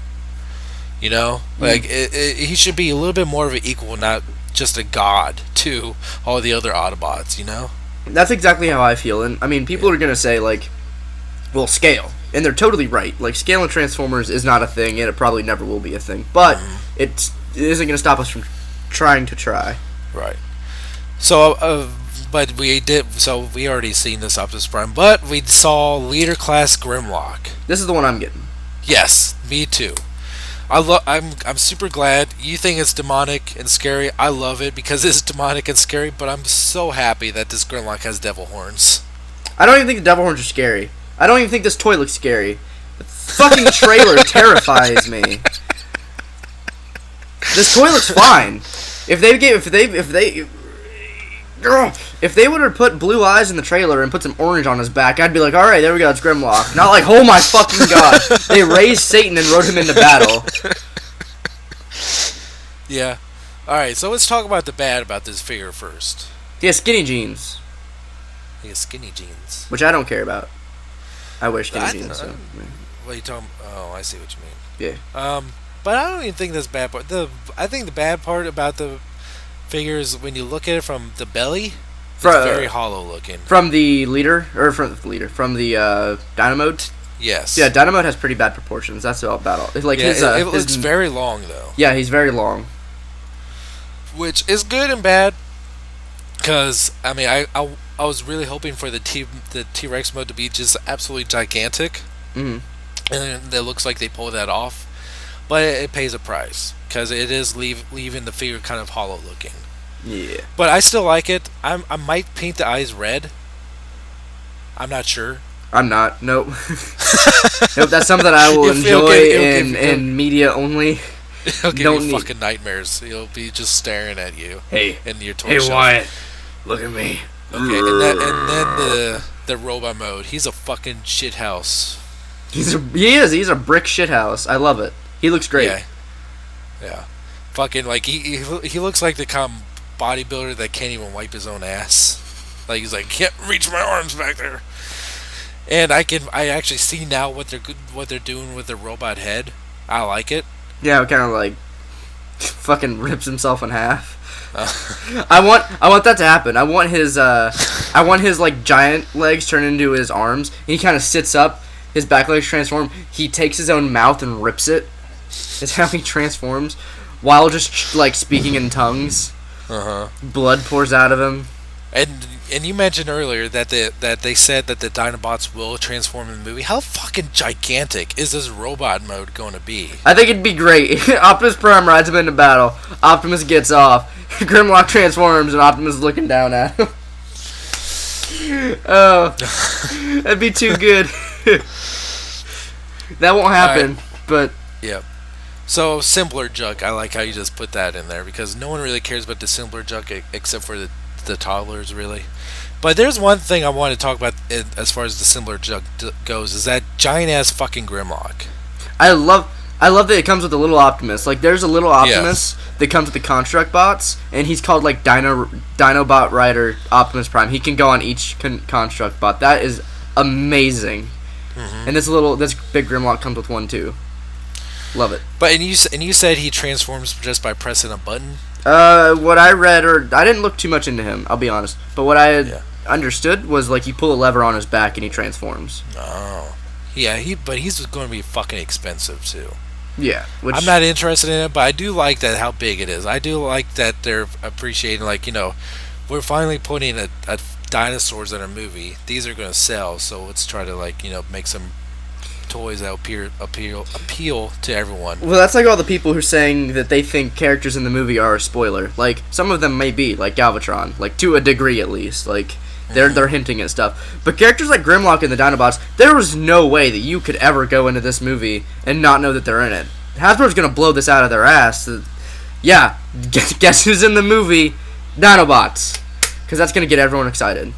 He should be a little bit more of an equal, not just a god to all the other Autobots. That's exactly how I feel, and I mean people are gonna say well, scale, and they're totally right. Scale in Transformers is not a thing, and it probably never will be a thing. But it isn't gonna stop us from trying to try. Right. So, but we did. So we already seen this Optimus Prime, but we saw Leader Class Grimlock. This is the one I'm getting. Yes, me too. I'm super glad. You think it's demonic and scary. I love it because it's demonic and scary. But I'm so happy that this Grimlock has devil horns. I don't even think the devil horns are scary. I don't even think this toy looks scary. The fucking trailer terrifies me. This toy looks fine. If they would have put blue eyes in the trailer and put some orange on his back, I'd be like, all right, there we go, it's Grimlock. Not oh my fucking god, they raised Satan and rode him into battle. Yeah. All right, so let's talk about the bad about this figure first. He has skinny jeans. He has skinny jeans, which I don't care about. I wear skinny jeans. So. What are you talking? Oh, I see what you mean. Yeah. But I don't even think that's bad part. I think the bad part about the figure is when you look at it from the belly, It's very hollow looking. From the leader, or from the Dynamo. Yes. Yeah, Dynamo has pretty bad proportions. That's about all. Like yeah, it looks very long though. Yeah, he's very long. Which is good and bad. Because I mean, I was really hoping for the T-Rex mode to be just absolutely gigantic, Mm-hmm. and it looks like they pulled that off. But it pays a price because it is leaving the figure kind of hollow looking. Yeah. But I still like it. I might paint the eyes red. I'm not sure. I'm not. Nope. Nope. That's something I will enjoy in media only. He'll give you fucking nightmares. He'll be just staring at you. Hey. In your toy shelf. Wyatt. Look at me. Okay, and then the robot mode. He's a fucking shithouse. He is. He's a brick shithouse. I love it. He looks great. Yeah. Fucking like he looks like the kind of bodybuilder that can't even wipe his own ass. Like he's like, can't reach my arms back there. And I actually see now what they're doing with the robot head. I like it. Yeah, it kind of like fucking rips himself in half. I want that to happen. I want his like giant legs turn into his arms. And he kind of sits up. His back legs transform. He takes his own mouth and rips it. That's how he transforms, while just like speaking in tongues. Blood pours out of him. And you mentioned earlier that they said that the Dinobots will transform in the movie. How fucking gigantic is this robot mode going to be? I think it'd be great. Optimus Prime rides him into battle. Optimus gets off. Grimlock transforms, and Optimus is looking down at him. Oh, that'd be too good. That won't happen, but yeah. So simpler junk. I like how you just put that in there because no one really cares about the simpler junk except for the toddlers, really. But there's one thing I want to talk about as far as the simpler junk goes is that giant ass fucking Grimlock. I love that it comes with a little Optimus. Like there's a little Optimus that comes with the Construct Bots, and he's called like Dinobot Rider Optimus Prime. He can go on each Construct Bot. That is amazing. Mm-hmm. And this big Grimlock comes with one too. Love it. But and you said he transforms just by pressing a button. What I read, or I didn't look too much into him, I'll be honest. But what I had understood was like you pull a lever on his back and he transforms. Oh, yeah. But he's going to be fucking expensive too. Yeah, I'm not interested in it, but I do like that how big it is. I do like that they're appreciating, like, we're finally putting a dinosaurs in a movie. These are going to sell, so let's try to make some toys that appeal to everyone. Well, that's like all the people who are saying that they think characters in the movie are a spoiler. Like some of them may be, like Galvatron, like to a degree at least. Like they're hinting at stuff. But characters like Grimlock and the Dinobots, there was no way that you could ever go into this movie and not know that they're in it. Hasbro's gonna blow this out of their ass. Yeah, guess who's in the movie? Dinobots, because that's gonna get everyone excited.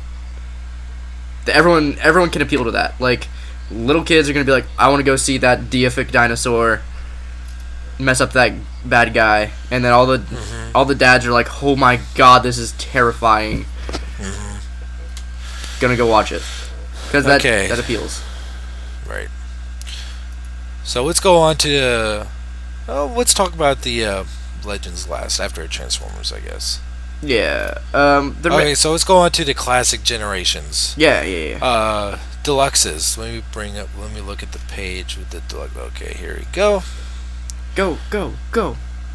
Everyone can appeal to that. Like little kids are gonna be like, I want to go see that deific dinosaur mess up that bad guy, and then all the dads are like, oh my god, this is terrifying. Gonna go watch it because that appeals. Right. So let's go on to let's talk about the Legends last after Transformers, I guess. Yeah. Okay, so let's go on to the classic generations. Yeah. Deluxes. Let me look at the page with the deluxe. Okay, here we go. Go.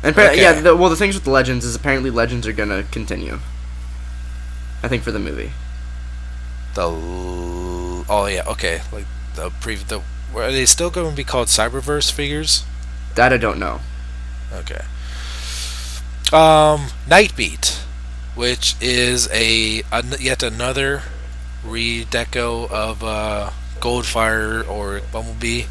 And yeah, the things with the Legends is apparently Legends are gonna continue. I think for the movie. Okay. Like are they still going to be called Cyberverse figures? That I don't know. Okay. Nightbeat, which is yet another redeco of Goldfire or Bumblebee.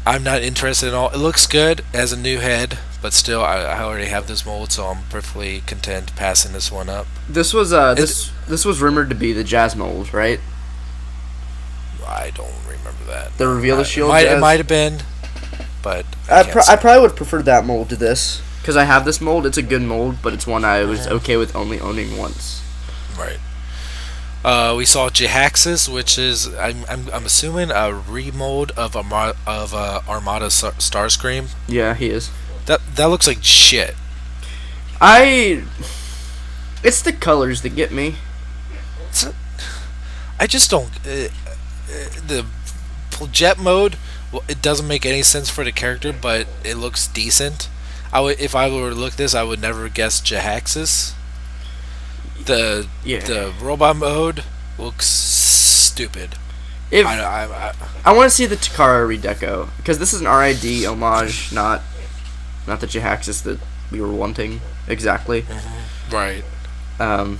I'm not interested at all. It looks good as a new head, but still, I already have this mold, so I'm perfectly content passing this one up. This was this was rumored to be the Jazz mold, right? I don't remember that. The Reveal the Shield. It might have been, but I probably would have preferred that mold to this because I have this mold. It's a good mold, but it's one I was okay with only owning once. Right. We saw Jihaxis, which is I'm assuming a remold of Armada Starscream. Yeah, he is. That looks like shit. It's the colors that get me. So, I just don't. The jet mode, well, it doesn't make any sense for the character, but it looks decent. If I were to look at this, I would never guess Jahaxis. The Yeah. the robot mode looks stupid. If I I want to see the Takara redeco because this is an RID homage, not the Jahaxis that we were wanting exactly. right. Um,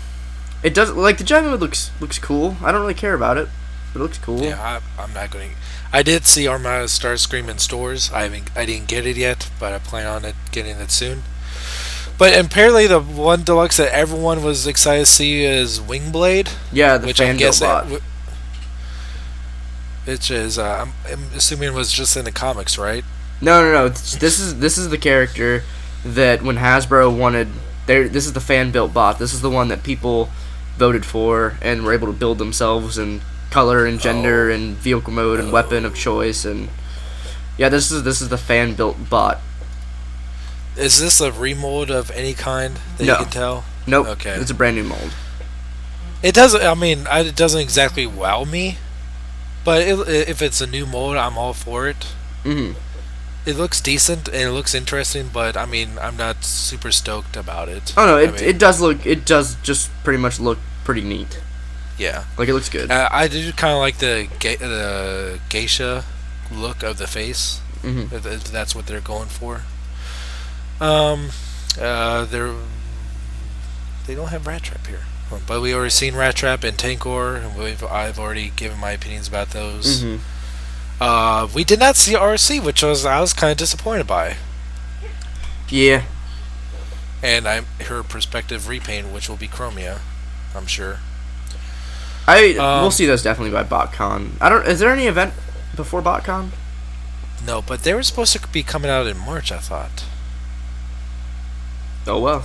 it does like the jet mode looks cool. I don't really care about it, but it looks cool. Yeah, I'm not going. I did see Armada Starscream in stores. I didn't get it yet, but I plan on getting it soon. But apparently, the one deluxe that everyone was excited to see is Wingblade, Yeah, the which fan I'm built guessing, bot. which is I'm assuming it was just in the comics, right? No. This is the character that when Hasbro wanted. This is the fan built bot. This is the one that people voted for and were able to build themselves and color and gender and vehicle mode and weapon of choice and yeah. This is the fan built bot. Is this a remold of any kind that No. you can tell? Nope. Okay. It's a brand new mold. It doesn't. I mean, it doesn't exactly wow me, but if it's a new mold, I'm all for it. Mm-hmm. It looks decent and it looks interesting, but I mean, I'm not super stoked about it. Oh no, I mean, it does just pretty much look pretty neat. Yeah, Like it looks good. I do kind of like the geisha look of the face. Mm-hmm. If that's what they're going for. They're they don't have Rat Trap here, but we already seen Rat Trap and Tankor, and I've already given my opinions about those. Mm-hmm. We did not see RC, which I was kind of disappointed by, Yeah. and her perspective repaint, which will be Chromia, I'm sure. We'll see those definitely by BotCon. I don't. Is there any event before BotCon? No, but they were supposed to be coming out in March, I thought. Oh well.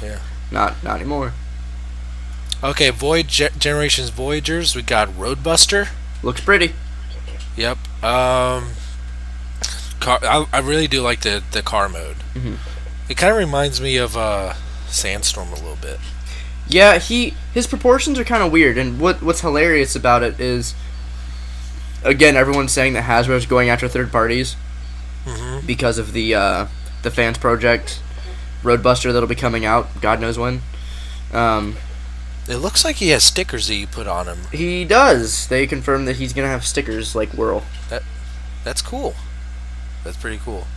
Yeah. Not anymore. Okay, Generations Voyagers. We got Roadbuster. Looks pretty. Yep. I really do like the car mode. Mhm. It kind of reminds me of Sandstorm a little bit. Yeah, his proportions are kind of weird, and what's hilarious about it is, again, everyone's saying that Hasbro's going after third parties because of the fans project, Roadbuster that'll be coming out, God knows when. It looks like he has stickers that you put on him. He does. They confirmed that he's gonna have stickers like Whirl. That's cool. That's pretty cool.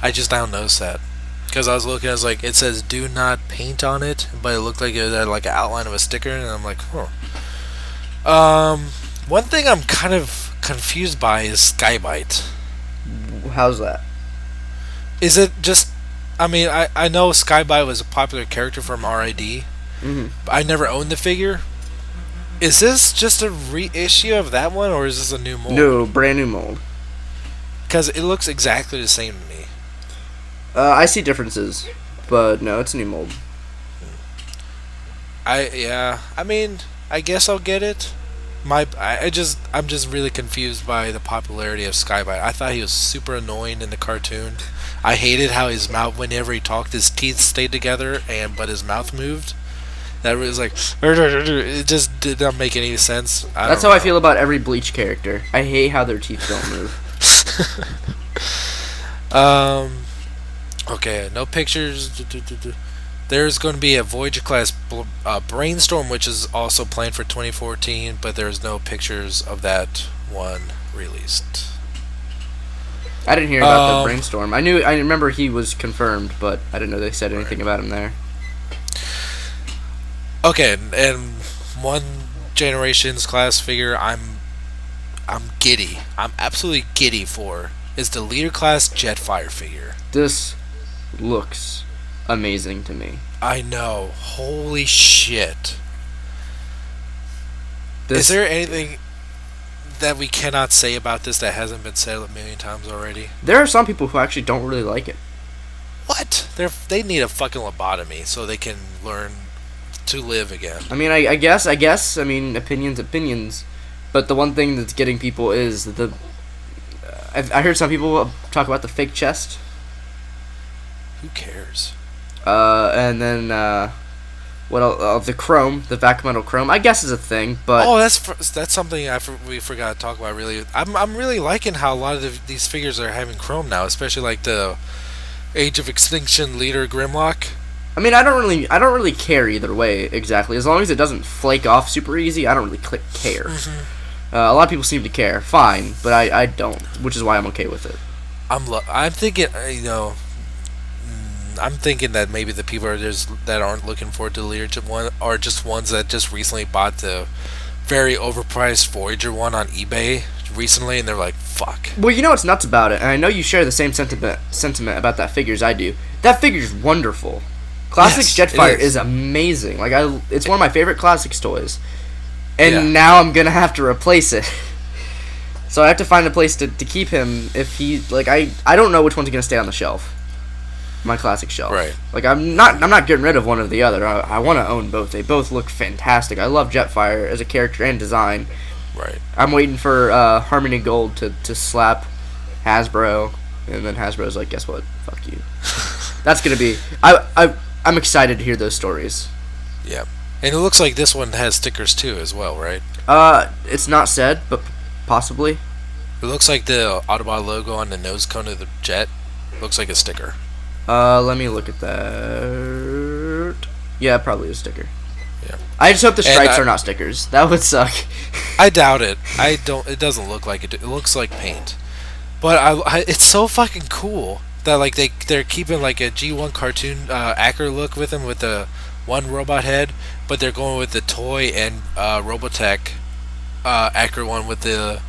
I just now noticed that. Because I was looking, I was like, it says "do not paint" on it, but it looked like it had like an outline of a sticker, and I'm like, huh. One thing I'm kind of confused by is Skybite. How's that? Is it just? I mean, I know Skybite was a popular character from RID, but I never owned the figure. Is this just a reissue of that one, or is this a new mold? No, brand new mold. Because it looks exactly the same to me. I see differences, but no, it's a new mold. I mean, I guess I'll get it. I'm just really confused by the popularity of Skybite. I thought he was super annoying in the cartoon. I hated how his mouth, whenever he talked, his teeth stayed together, but his mouth moved. That was like, it just did not make any sense. That's how I feel about every Bleach character. I hate how their teeth don't move. Okay, no pictures. There's going to be a Voyager class Brainstorm, which is also planned for 2014, but there's no pictures of that one released. I didn't hear about the Brainstorm. I remember he was confirmed, but I didn't know they said anything about him there. Okay, and one Generations class figure I'm giddy. I'm absolutely giddy for is the Leader class Jetfire figure. This looks amazing to me. I know. Holy shit. Is there anything that we cannot say about this that hasn't been said a million times already? There are some people who actually don't really like it. What? They need a fucking lobotomy so they can learn to live again. I mean, I guess. I mean, opinions. But the one thing that's getting people is the. I heard some people talk about the fake chest. Who cares? And then What the chrome, the vacuum metal chrome, I guess is a thing, but Oh, that's something we forgot to talk about. Really, I'm really liking how a lot of these figures are having chrome now, especially like the Age of Extinction leader Grimlock. I mean, I don't really care either way exactly. As long as it doesn't flake off super easy, I don't really care. A lot of people seem to care, fine, but I don't, which is why I'm okay with it. I'm thinking, I'm thinking that maybe the people that aren't looking forward to the leadership one are just ones that just recently bought the very overpriced Voyager one on eBay recently, and they're like, "Fuck." Well, you know what's nuts about it, and I know you share the same sentiment about that figure as I do. That figure's wonderful. Classics Yes, it Jetfire is. is amazing. Like it's one of my favorite Classics toys, and Yeah. now I'm gonna have to replace it. So I have to find a place to keep him. If he like, I don't know which one's gonna stay on the shelf. My classic shelf. Right. Like I'm not getting rid of one or the other. I want to own both. They both look fantastic. I love Jetfire as a character and design. Right. I'm waiting for Harmony Gold to slap Hasbro, and then Hasbro's like, guess what? Fuck you. That's gonna be. I'm excited to hear those stories. Yeah. And it looks like this one has stickers too, as well, right? It's not said, but possibly. It looks like the Autobot logo on the nose cone of the jet looks like a sticker. Let me look at that. Yeah, probably a sticker. Yeah. I just hope the And stripes are not stickers. That would suck. I doubt it. I don't. It doesn't look like it. It looks like paint. But it's so fucking cool that like they're keeping like a G1 cartoon Acker look with him with the one robot head, but they're going with the toy and Robotech Acker one with the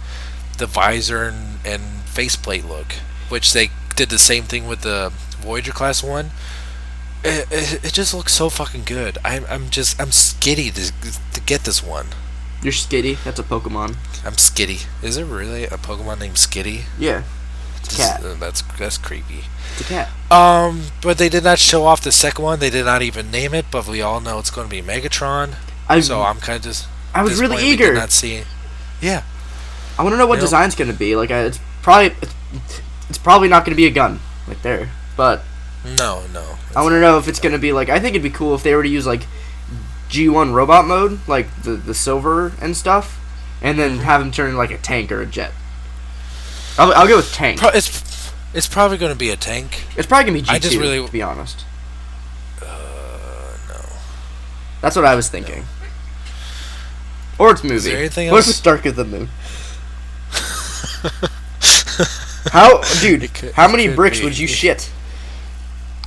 visor and faceplate look, which they did the same thing with the Voyager class one. It just looks so fucking good. I'm skitty to get this one. You're Skitty. That's a Pokemon. I'm Skitty. Is there really a Pokemon named Skitty? Yeah, it's a cat. That's creepy. It's a cat. But they did not show off the second one. They did not even name it. But we all know it's going to be Megatron. So I'm kind of just. I was really disappointed we eager. did not see. Yeah. I want to know what design's gonna be. Like, it's probably not gonna be a gun right there. But No. I want to know if it's gonna be like. I think it'd be cool if they were to use like G1 robot mode, like the silver and stuff, and then have him turn into like a tank or a jet. I'll go with tank. It's probably going to be a tank. It's probably gonna be G2. I just really- to be honest. No. That's what I was thinking. Or it's movie. Is there anything What if else? it's Dark of the Moon? How, dude? It How many could bricks be. would you shit?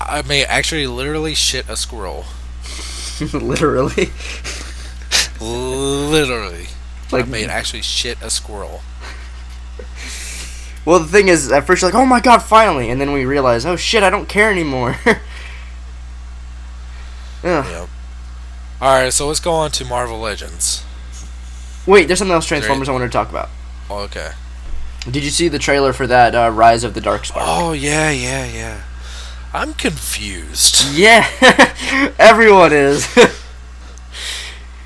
I may actually literally shit a squirrel. Literally. Literally. Like- I may actually shit a squirrel. Well, the thing is, at first you're like, oh my god, finally! And then we realize, oh shit, I don't care anymore. Ugh. Yep. Alright, so let's go on to Marvel Legends. Wait, there's something else Transformers I wanted to talk about. Oh, okay. Did you see the trailer for that Rise of the Dark Spark? Oh, yeah. I'm confused. Yeah, everyone is.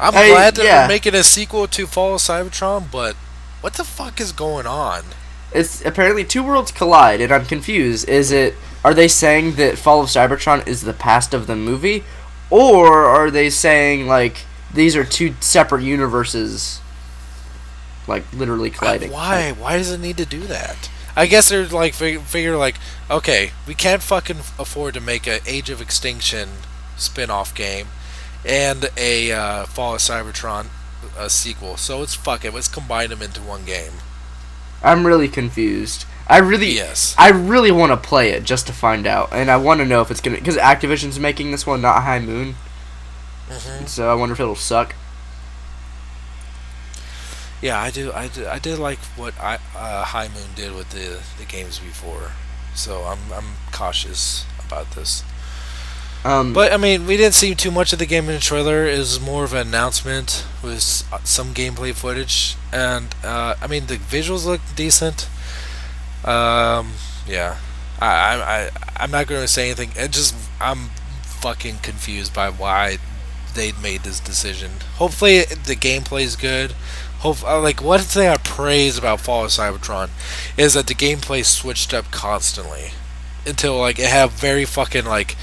I'm Hey, glad that yeah. they're making a sequel to Fall of Cybertron, but what the fuck is going on? It's apparently two worlds collide, and I'm confused. Are they saying that Fall of Cybertron is the past of the movie, or are they saying like these are two separate universes, like literally colliding? Why? Why does it need to do that? I guess they're like figure like, okay, we can't fucking afford to make a Age of Extinction spin-off game and a Fall of Cybertron sequel. So it's fuck it. Let's combine them into one game. I'm really confused. Yes. I really want to play it just to find out, and I want to know if it's gonna, because Activision's making this one, not High Moon. So I wonder if it'll suck. Yeah, I did like what High Moon did with the games before, so I'm cautious about this. But I mean, we didn't see too much of the game in the trailer. It was more of an announcement with some gameplay footage, and I mean the visuals look decent. Yeah, I'm not going to say anything. I'm fucking confused by why they made this decision. Hopefully the gameplay is good. Like one thing I praise about Fall of Cybertron is that the gameplay switched up constantly until like it had very fucking like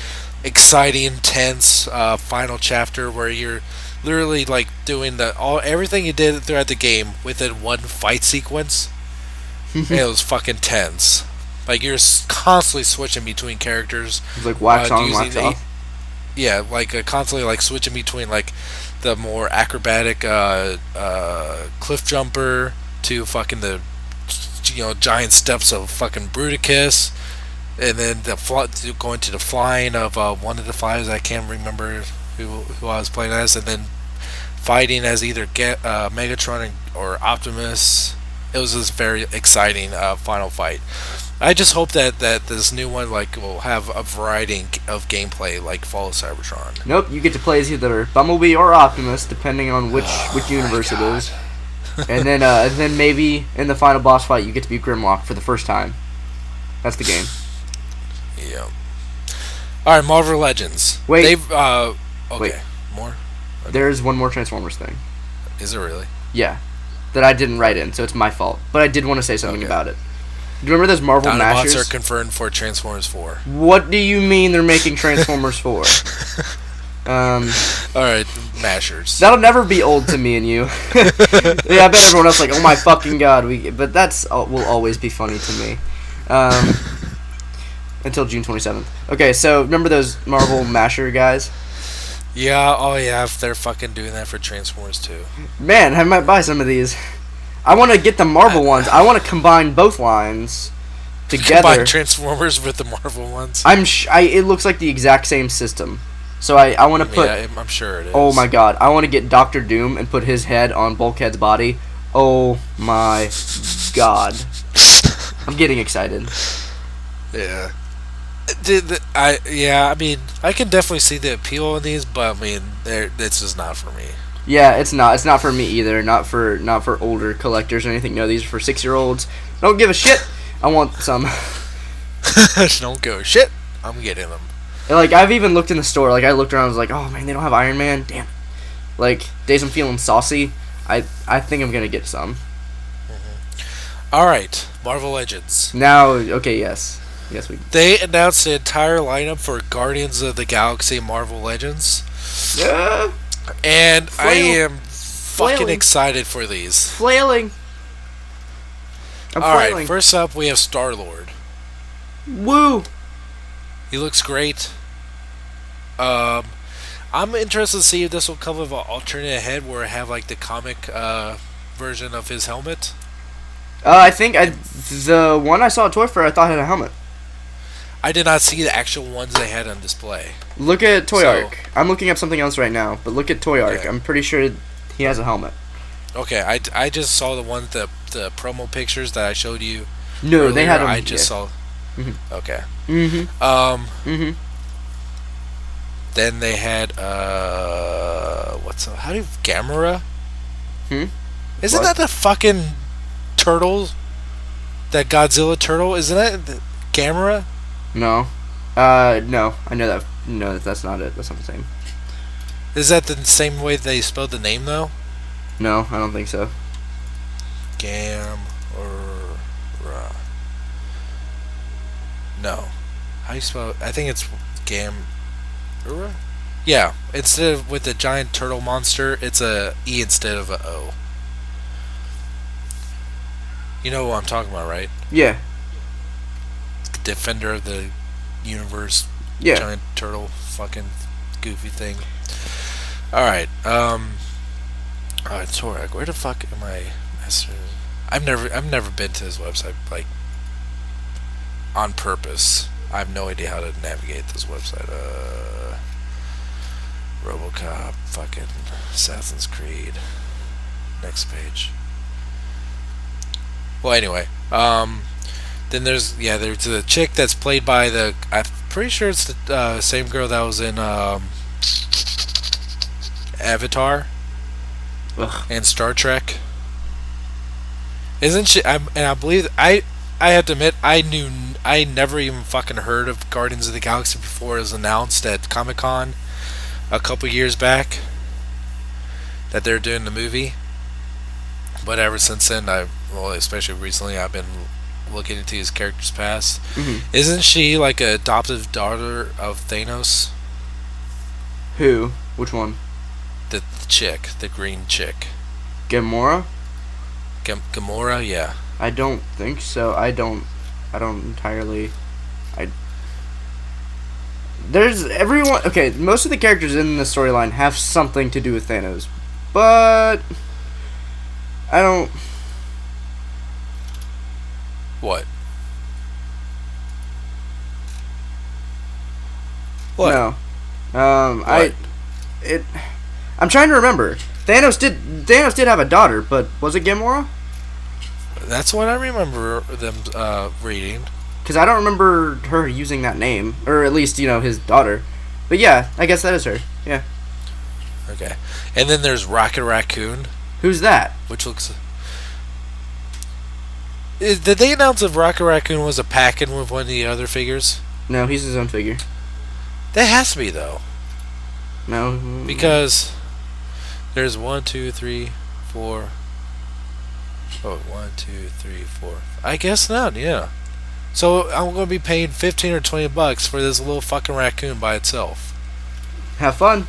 exciting, tense final chapter where you're literally like doing the all everything you did throughout the game within one fight sequence. And it was fucking tense. Like you're constantly switching between characters, It's like wax on, using wax off. yeah, like constantly like switching between like the more acrobatic cliff jumper to fucking the giant steps of fucking Bruticus, and then going to the flying of one of the flyers. I can't remember who I was playing as, and then fighting as either Megatron or Optimus. It was this very exciting final fight. I just hope that this new one like will have a variety of gameplay like Fall of Cybertron. Nope, you get to play as either Bumblebee or Optimus, depending on which Oh my universe it god. is. And then maybe in the final boss fight, you get to be Grimlock for the first time. That's the game. Yeah. All right, Marvel Legends. Wait. They've okay. Wait. More? Okay. There's one more Transformers thing. Is it really? Yeah, that I didn't write in, so it's my fault. But I did want to say something Okay. about it. Do you remember those Marvel Dinobots Mashers? are confirmed for Transformers 4. What do you mean they're making Transformers 4? All right, Mashers. That'll never be old to me and you. Yeah, I bet everyone else like, oh my fucking god. But that's will always be funny to me. Until June 27th. Okay, so remember those Marvel Masher guys? Yeah, oh yeah, if they're fucking doing that for Transformers 2. Man, I might buy some of these. I want to get the Marvel ones. I want to combine both lines together. Combine Transformers with the Marvel ones. It looks like the exact same system. So I want to put. Yeah, I'm sure it is. Oh my god! I want to get Doctor Doom and put his head on Bulkhead's body. Oh my god! I'm getting excited. Yeah. I mean, I can definitely see the appeal in these, but I mean, this is not for me. Yeah, it's not. It's not for me either. Not for older collectors or anything. No, these are for 6-year-olds. Don't give a shit. I want some. Don't go shit. I'm getting them. Like I've even looked in the store. Like I looked around. I was like, oh man, they don't have Iron Man. Damn. Like days I'm feeling saucy. I think I'm gonna get some. All right, Marvel Legends. Now, okay, yes, we. They announced the entire lineup for Guardians of the Galaxy Marvel Legends, Yeah. and I Flail. am fucking Flailing. excited for these. Flailing. I'm All right, flailing. first up we have Star Lord. Woo. He looks great. I'm interested to see if this will come with an alternate head where I have like the comic version of his helmet. I think the one I saw at Toy Fair I thought had a helmet. I did not see the actual ones they had on display. Look at Toy So- Arc. I'm looking up something else right now, but look at Toy Arc. Okay. I'm pretty sure he has a helmet. Okay, I just saw the one the promo pictures that I showed you. No, they earlier. had him. I just yeah. saw. Mhm. Okay. Mhm. Then they had how do you Gamera? Hmm? Isn't What? that the fucking turtle? That Godzilla turtle? Isn't that Gamera? No. No. I know that. No, that's not it. That's not the same. Is that the same way they spelled the name though? No, I don't think so. Gamera. No. How do you spell it? I think it's Gamera? Yeah. Instead of with the giant turtle monster, it's a E instead of a O. You know what I'm talking about, right? Yeah. Defender of the universe, Yeah. giant turtle, fucking goofy thing. Alright, Torek, where the fuck am I? I've never been to his website, like, on purpose. I have no idea how to navigate this website. RoboCop, fucking Assassin's Creed. Next page. Well, anyway, then there's the chick that's played by I'm pretty sure it's the same girl that was in Avatar Ugh. and Star Trek. Isn't she? And I believe I have to admit I never even fucking heard of Guardians of the Galaxy before it was announced at Comic-Con a couple years back that they're doing the movie. But ever since then, especially recently, I've been looking into his character's past. Hmm. Isn't she like a adoptive daughter of Thanos? Who? Which one? The chick, the green chick, Gamora? Gamora. Yeah. I don't think so. I don't entirely. I. There's everyone. Okay, most of the characters in the storyline have something to do with Thanos, but I don't. What? What? No. What? I. It. I'm trying to remember. Thanos did have a daughter, but was it Gamora? That's what I remember them reading. Because I don't remember her using that name, or at least his daughter. But yeah, I guess that is her. Yeah. Okay. And then there's Rocket Raccoon, Who's that? which looks. Did they announce if Rocket Raccoon was a pack-in with one of the other figures? No, he's his own figure. That has to be though, No. because there's 1, 2, 3, 4. Oh, 1, 2, 3, 4. I guess not. Yeah. So I'm going to be paying $15 or $20 for this little fucking raccoon by itself. Have fun.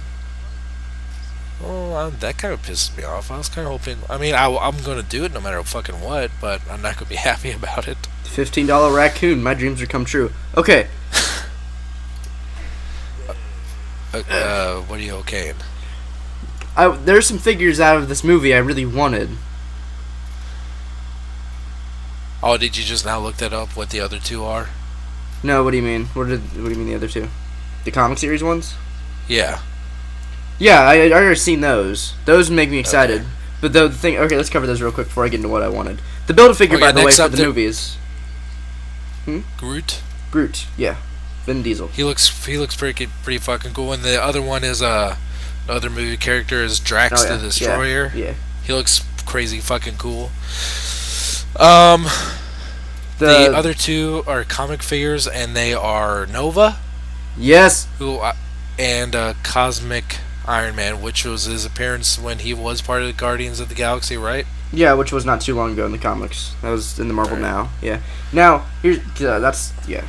Oh, that kind of pisses me off. I was kind of hoping. I mean, I'm going to do it no matter fucking what, but I'm not going to be happy about it. $15 raccoon. My dreams are come true. Okay. What are you okaying? There's some figures out of this movie I really wanted. Oh, did you just now look that up? What the other two are? No, what do you mean? What do you mean the other two? The comic series ones? Yeah. Yeah, I already seen those. Those make me excited. Okay. But the thing, okay, let's cover those real quick before I get into what I wanted. The Build-A-Figure, Okay, by the way, next for up the the- movies. Groot. Groot, yeah. Vin Diesel. He looks pretty fucking cool. And the other one is the other movie character is Drax Oh, yeah. the Destroyer. Yeah. He looks crazy fucking cool. The other two are comic figures, and they are Nova, Yes. and Cosmic Iron Man, which was his appearance when he was part of the Guardians of the Galaxy, right? Yeah, which was not too long ago in the comics. That was in the Marvel Right. Now. Yeah. Now, here's that's the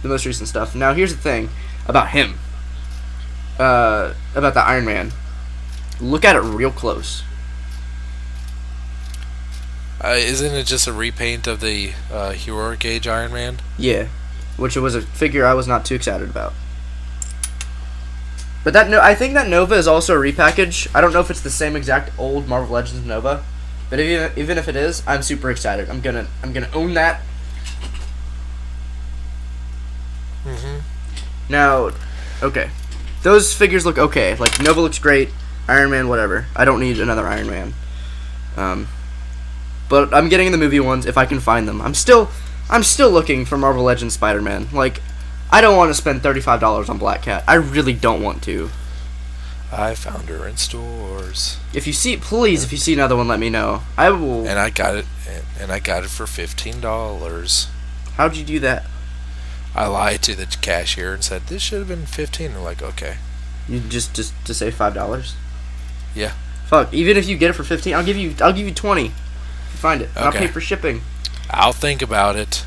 most recent stuff. Now, here's the thing about him. About the Iron Man. Look at it real close. Isn't it just a repaint of the heroic age Iron Man? Yeah, which was a figure I was not too excited about. But I think that Nova is also a repackage. I don't know if it's the same exact old Marvel Legends Nova, but even if it is, I'm super excited. I'm gonna own that. Mm-hmm. Now, okay, those figures look okay. Like Nova looks great. Iron Man, whatever. I don't need another Iron Man. But I'm getting the movie ones if I can find them. I'm still looking for Marvel Legends Spider-Man. Like, I don't want to spend $35 on Black Cat. I really don't want to. I found her in stores, If you see another one, let me know. I will. and I got it, and I got it for $15. How'd you do that? I lied to the cashier and said this should have been 15. They're like, okay, You just to save $5? yeah. Fuck. Even if you get it for 15, I'll give you 20. If you find it, and I'll Okay. pay for shipping. I'll think about it.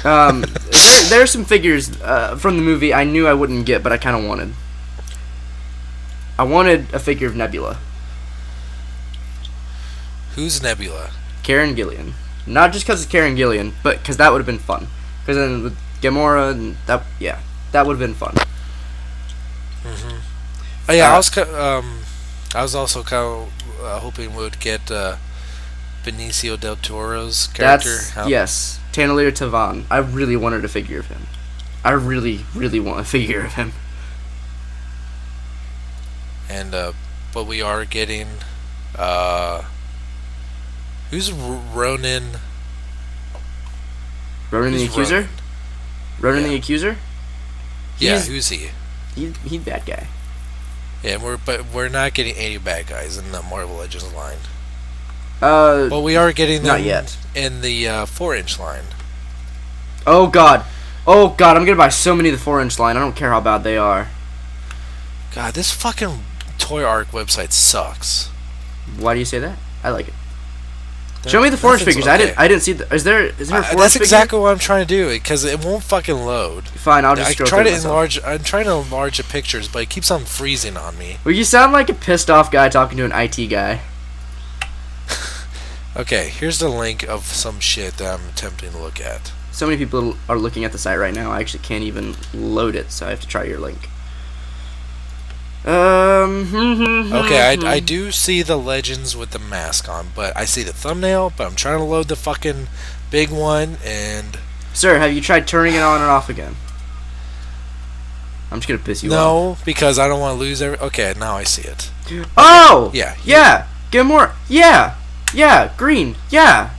There are some figures from the movie I knew I wouldn't get, but I kind of wanted. I wanted a figure of Nebula, Who's Nebula? Karen Gillian. Not just because it's Karen Gillian, but because that would have been fun. Because then with Gamora and that would have been fun. Mm-hmm. Oh yeah, I was also kind of hoping we would get Benicio del Toro's character. Yes, Tantalita Tavan. I really wanted a figure of him. I really, really want a figure of him. And but we are getting who's Ronan? Ronan the Who's Accuser? Ronan Yeah. the Accuser? Yeah, He's- who's he? He's bad guy. Yeah, we're not getting any bad guys in the Marvel Legends line. Uh, But we are getting them not yet. in the 4-inch line. Oh god, I'm gonna buy so many of the 4-inch line. I don't care how bad they are. God, this fucking Toy Arc website sucks. Why do you say that? I like it. Show me the forest Nothing's figures. okay. I didn't see. Is there a forest That's figure? exactly what I'm trying to do, because it won't fucking load. Fine, I'll just I scroll try through to it myself. enlarge. I'm trying to enlarge the pictures, but it keeps on freezing on me. Well, you sound like a pissed off guy talking to an IT guy. Okay, here's the link of some shit that I'm attempting to look at. So many people are looking at the site right now. I actually can't even load it, so I have to try your link. Okay, I do see the legends with the mask on, but I see the thumbnail, but I'm trying to load the fucking big one, and... Sir, have you tried turning it on and off again? I'm just gonna piss you off. No, because I don't want to lose every... Okay, now I see it. Oh! Yeah. Yeah! Get more! Yeah! Yeah! Green! Yeah!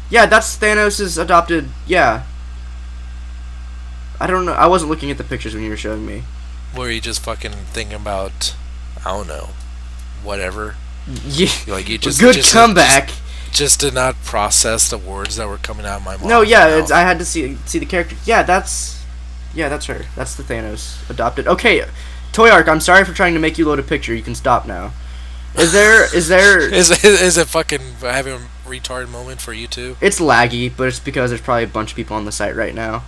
Yeah, that's Thanos' adopted... Yeah. I don't know. I wasn't looking at the pictures when you were showing me. Were you just fucking thinking about... I don't know. Whatever. Yeah. Like, you just... Good comeback! Just did not process the words that were coming out of my mouth. No, yeah, I had to see the character. Yeah, that's her. That's the Thanos adopted. Okay, Toy Arc, I'm sorry for trying to make you load a picture. You can stop now. Is there is it fucking having a retarded moment for you too? It's laggy, but it's because there's probably a bunch of people on the site right now.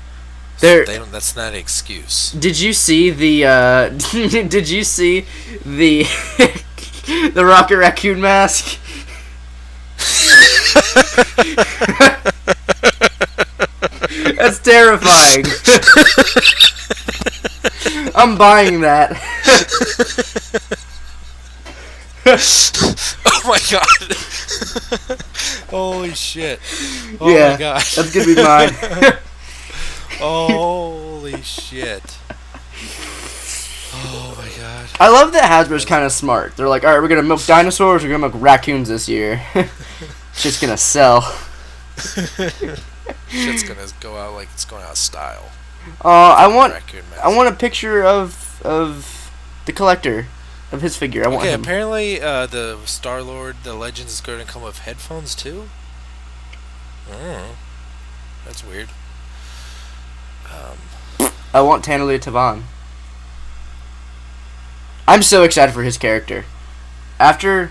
That's not an excuse. Did you see the did you see the the Rocket Raccoon mask? That's terrifying. I'm buying that. Oh my god. Holy shit. Oh yeah, my god. That's gonna be mine. Holy shit. Oh my god. I love that Hasbro's kind of smart. They're like, alright, we're gonna milk dinosaurs, we're gonna milk raccoons this year. Shit's gonna sell. Shit's gonna go out like it's going out of style. I want a picture of the collector, of his figure. I want him. Apparently the Star-Lord, the Legends, is going to come with headphones too? That's weird. I want Tanalia Tavan. I'm so excited for his character. After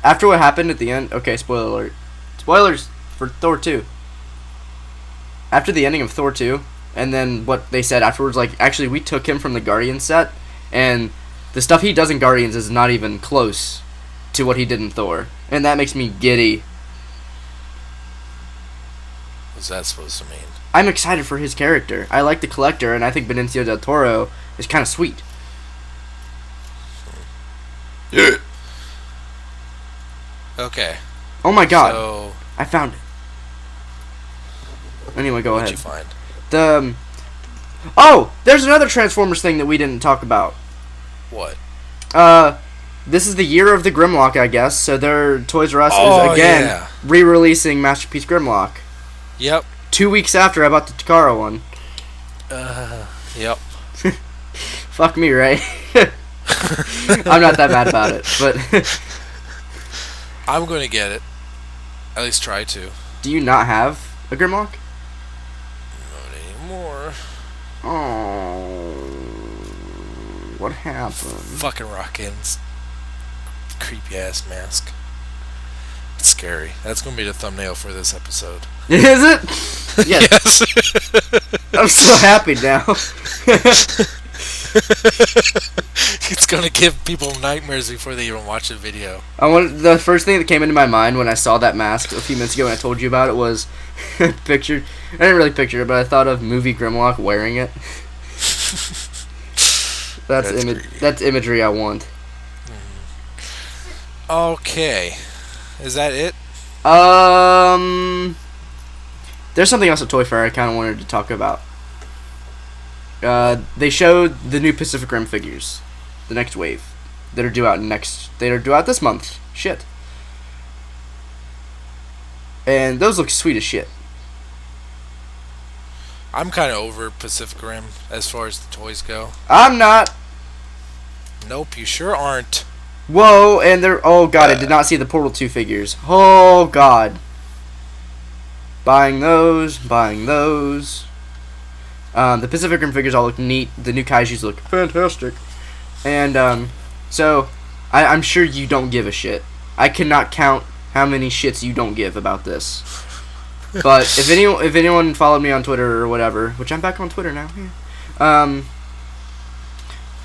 what happened at the end... Okay, spoiler alert. Spoilers for Thor 2. After the ending of Thor 2, and then what they said afterwards, like, actually, we took him from the Guardians set, and the stuff he does in Guardians is not even close to what he did in Thor. And that makes me giddy. What's that supposed to mean? I'm excited for his character. I like the Collector, and I think Benicio del Toro is kind of sweet. Yeah. Okay. Oh my god. So, I found it. Anyway, go ahead. What'd you find? Oh! There's another Transformers thing that we didn't talk about. What? This is the year of the Grimlock, I guess, so their Toys R Us Oh, is again yeah. re-releasing Masterpiece Grimlock. Yep. 2 weeks after I bought the Takara one. Yep. Fuck me, right? I'm not that mad about it, but... I'm going to get it. At least try to. Do you not have a Grimlock? Not anymore. Oh... What happened? Fucking Rockins. Creepy ass mask. It's scary. That's going to be the thumbnail for this episode. Is it? Yes. I'm so happy now. It's going to give people nightmares before they even watch the video. The first thing that came into my mind when I saw that mask a few minutes ago and I told you about it was I didn't really picture it, but I thought of movie Grimlock wearing it. That's imagery I want. Okay. Is that it? There's something else at Toy Fair I kind of wanted to talk about. They showed the new Pacific Rim figures, the next wave, that are due out this month. Shit. And those look sweet as shit. I'm kind of over Pacific Rim as far as the toys go. I'm not. Nope, you sure aren't. Whoa, and oh god, I did not see the Portal 2 figures. Oh god. Buying those. The Pacific Rim figures all look neat. The new Kaijus look fantastic. And, so, I'm sure you don't give a shit. I cannot count how many shits you don't give about this. But if anyone followed me on Twitter or whatever, which I'm back on Twitter now. Yeah.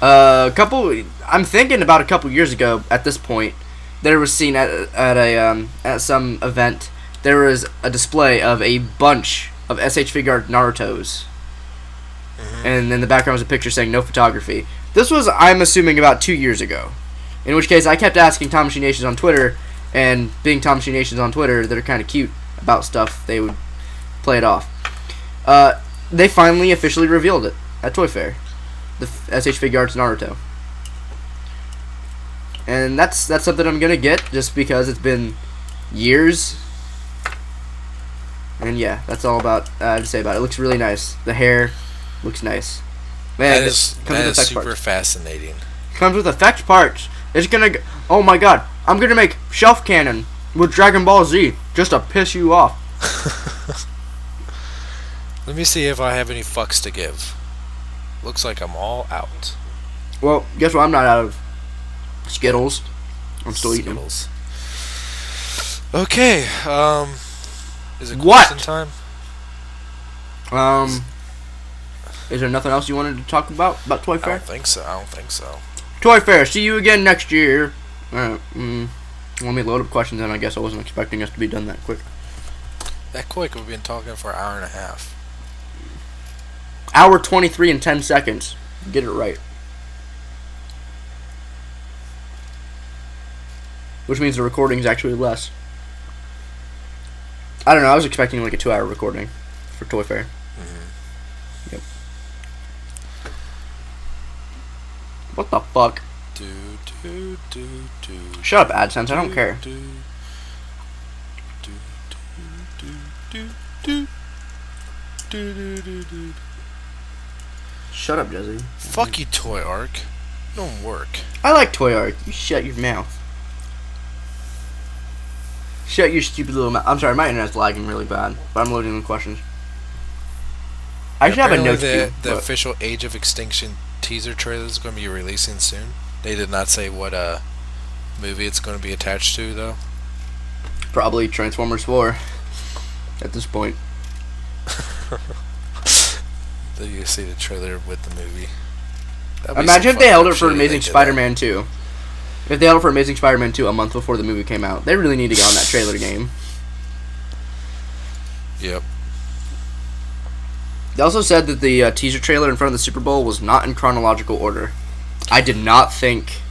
I'm thinking about a couple years ago. At this point, there was seen at some event. There was a display of a bunch of SH figure Naruto's, and in the background was a picture saying no photography. This was, I'm assuming, about 2 years ago. In which case, I kept asking Tom Machine Nations on Twitter, and being Tom Machine Nations on Twitter, that are kind of cute about stuff, they would play it off. They finally officially revealed it at Toy Fair, the SH Figuarts Naruto, and that's something I'm gonna get just because it's been years. And yeah, that's all about I have to say about it. It looks really nice. The hair looks nice. Man, that is super fascinating. Comes with effect parts. It's gonna. Oh my god! I'm gonna make shelf cannon with Dragon Ball Z just to piss you off. Let me see if I have any fucks to give. Looks like I'm all out. Well, guess what? I'm not out of Skittles. I'm still eating them. Okay. Is it What? question time? Is there nothing else you wanted to talk about Toy Fair? I don't think so. Toy Fair. See you again next year. Let me load up questions, and I guess I wasn't expecting us to be done that quick. That quick? We've been talking for an hour and a half. Hour 23 and 10 seconds. Get it right. Which means the recording is actually less. I don't know. I was expecting like a 2-hour recording for Toy Fair. Mm-hmm. Yep. What the fuck? Shut up, AdSense. I don't care. Shut up, Jesse. Fuck you, Toy Arc. Don't work. I like Toy Arc. You shut your mouth. Shut your stupid little mouth. I'm sorry, my internet's lagging really bad, but I'm loading the questions. I should have a note queue. The official Age of Extinction teaser trailer is going to be releasing soon. They did not say what movie it's going to be attached to, though. Probably Transformers 4 at this point. You see the trailer with the movie. Imagine if they held it for Amazing Spider-Man 2. If they held it for Amazing Spider-Man 2 a month before the movie came out. They really need to get on that trailer game. Yep. They also said that the teaser trailer in front of the Super Bowl was not in chronological order. I did not think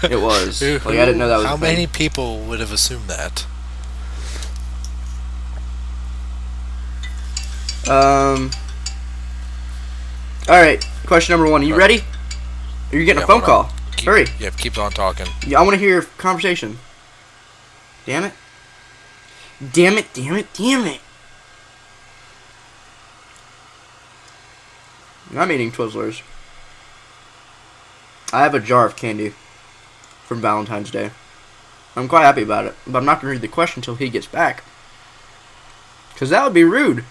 it was. Like, I didn't know that was How many people would have assumed that? Alright, question number 1. Are you ready? Are you getting a phone call? Hurry. Yep, keep on talking. Yeah, I want to hear your conversation. Damn it. Damn it, damn it, damn it. I'm eating Twizzlers. I have a jar of candy from Valentine's Day. I'm quite happy about it, but I'm not going to read the question until he gets back. Because that would be rude.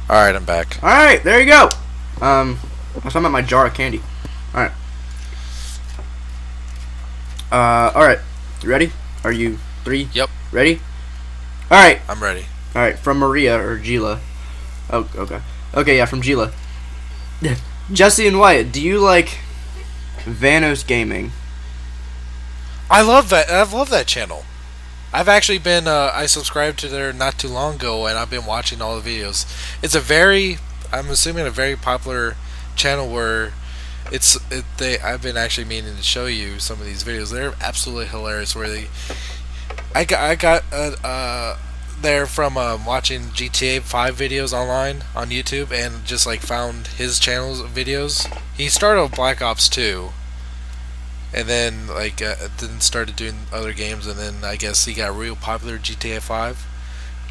Alright, I'm back. Alright, there you go. I'm talking about my jar of candy. Alright. Alright. You ready? Are you 3? Yep. Ready? Alright. I'm ready. Alright, from Maria, or Gila. Oh, okay. Okay, yeah, from Gila. Jesse and Wyatt, do you like Vanos Gaming? I love that. I love that channel. I've actually been, I subscribed to their not too long ago, and I've been watching all the videos. It's I'm assuming a very popular channel where I've been actually meaning to show you some of these videos. They're absolutely hilarious. I got there from watching GTA 5 videos online on YouTube, and just like found his channel's videos. He started with Black Ops 2, and then then started doing other games, and then I guess he got real popular at GTA 5,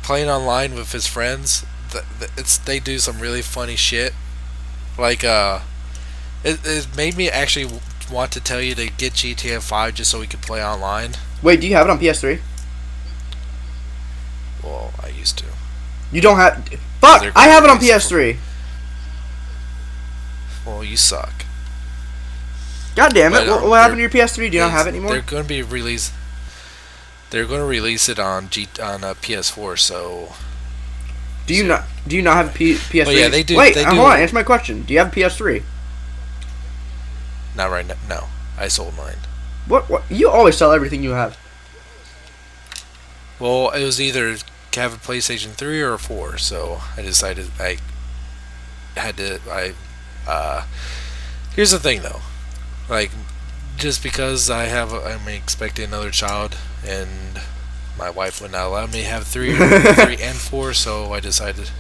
playing online with his friends. They do some really funny shit. Like it made me actually want to tell you to get GTA 5 just so we could play online. Wait, do you have it on PS3? Well, I used to. You don't have... Fuck! I have it on PS3! Well, you suck. God damn it. What happened to your PS3? Do you not have it anymore? They're going to be released... They're going to release it on PS4. So Do you soon. not? Do you not have a PS3? But yeah, they do. Wait, They do. hold on. Answer my question. Do you have a PS3? Not right now. No, I sold mine. What? You always sell everything you have. Well, it was either have a PlayStation 3 or a 4, so I decided I had to. Here's the thing, though. Like, just because I'm expecting another child, and my wife would not allow me to have three and 4, so I decided.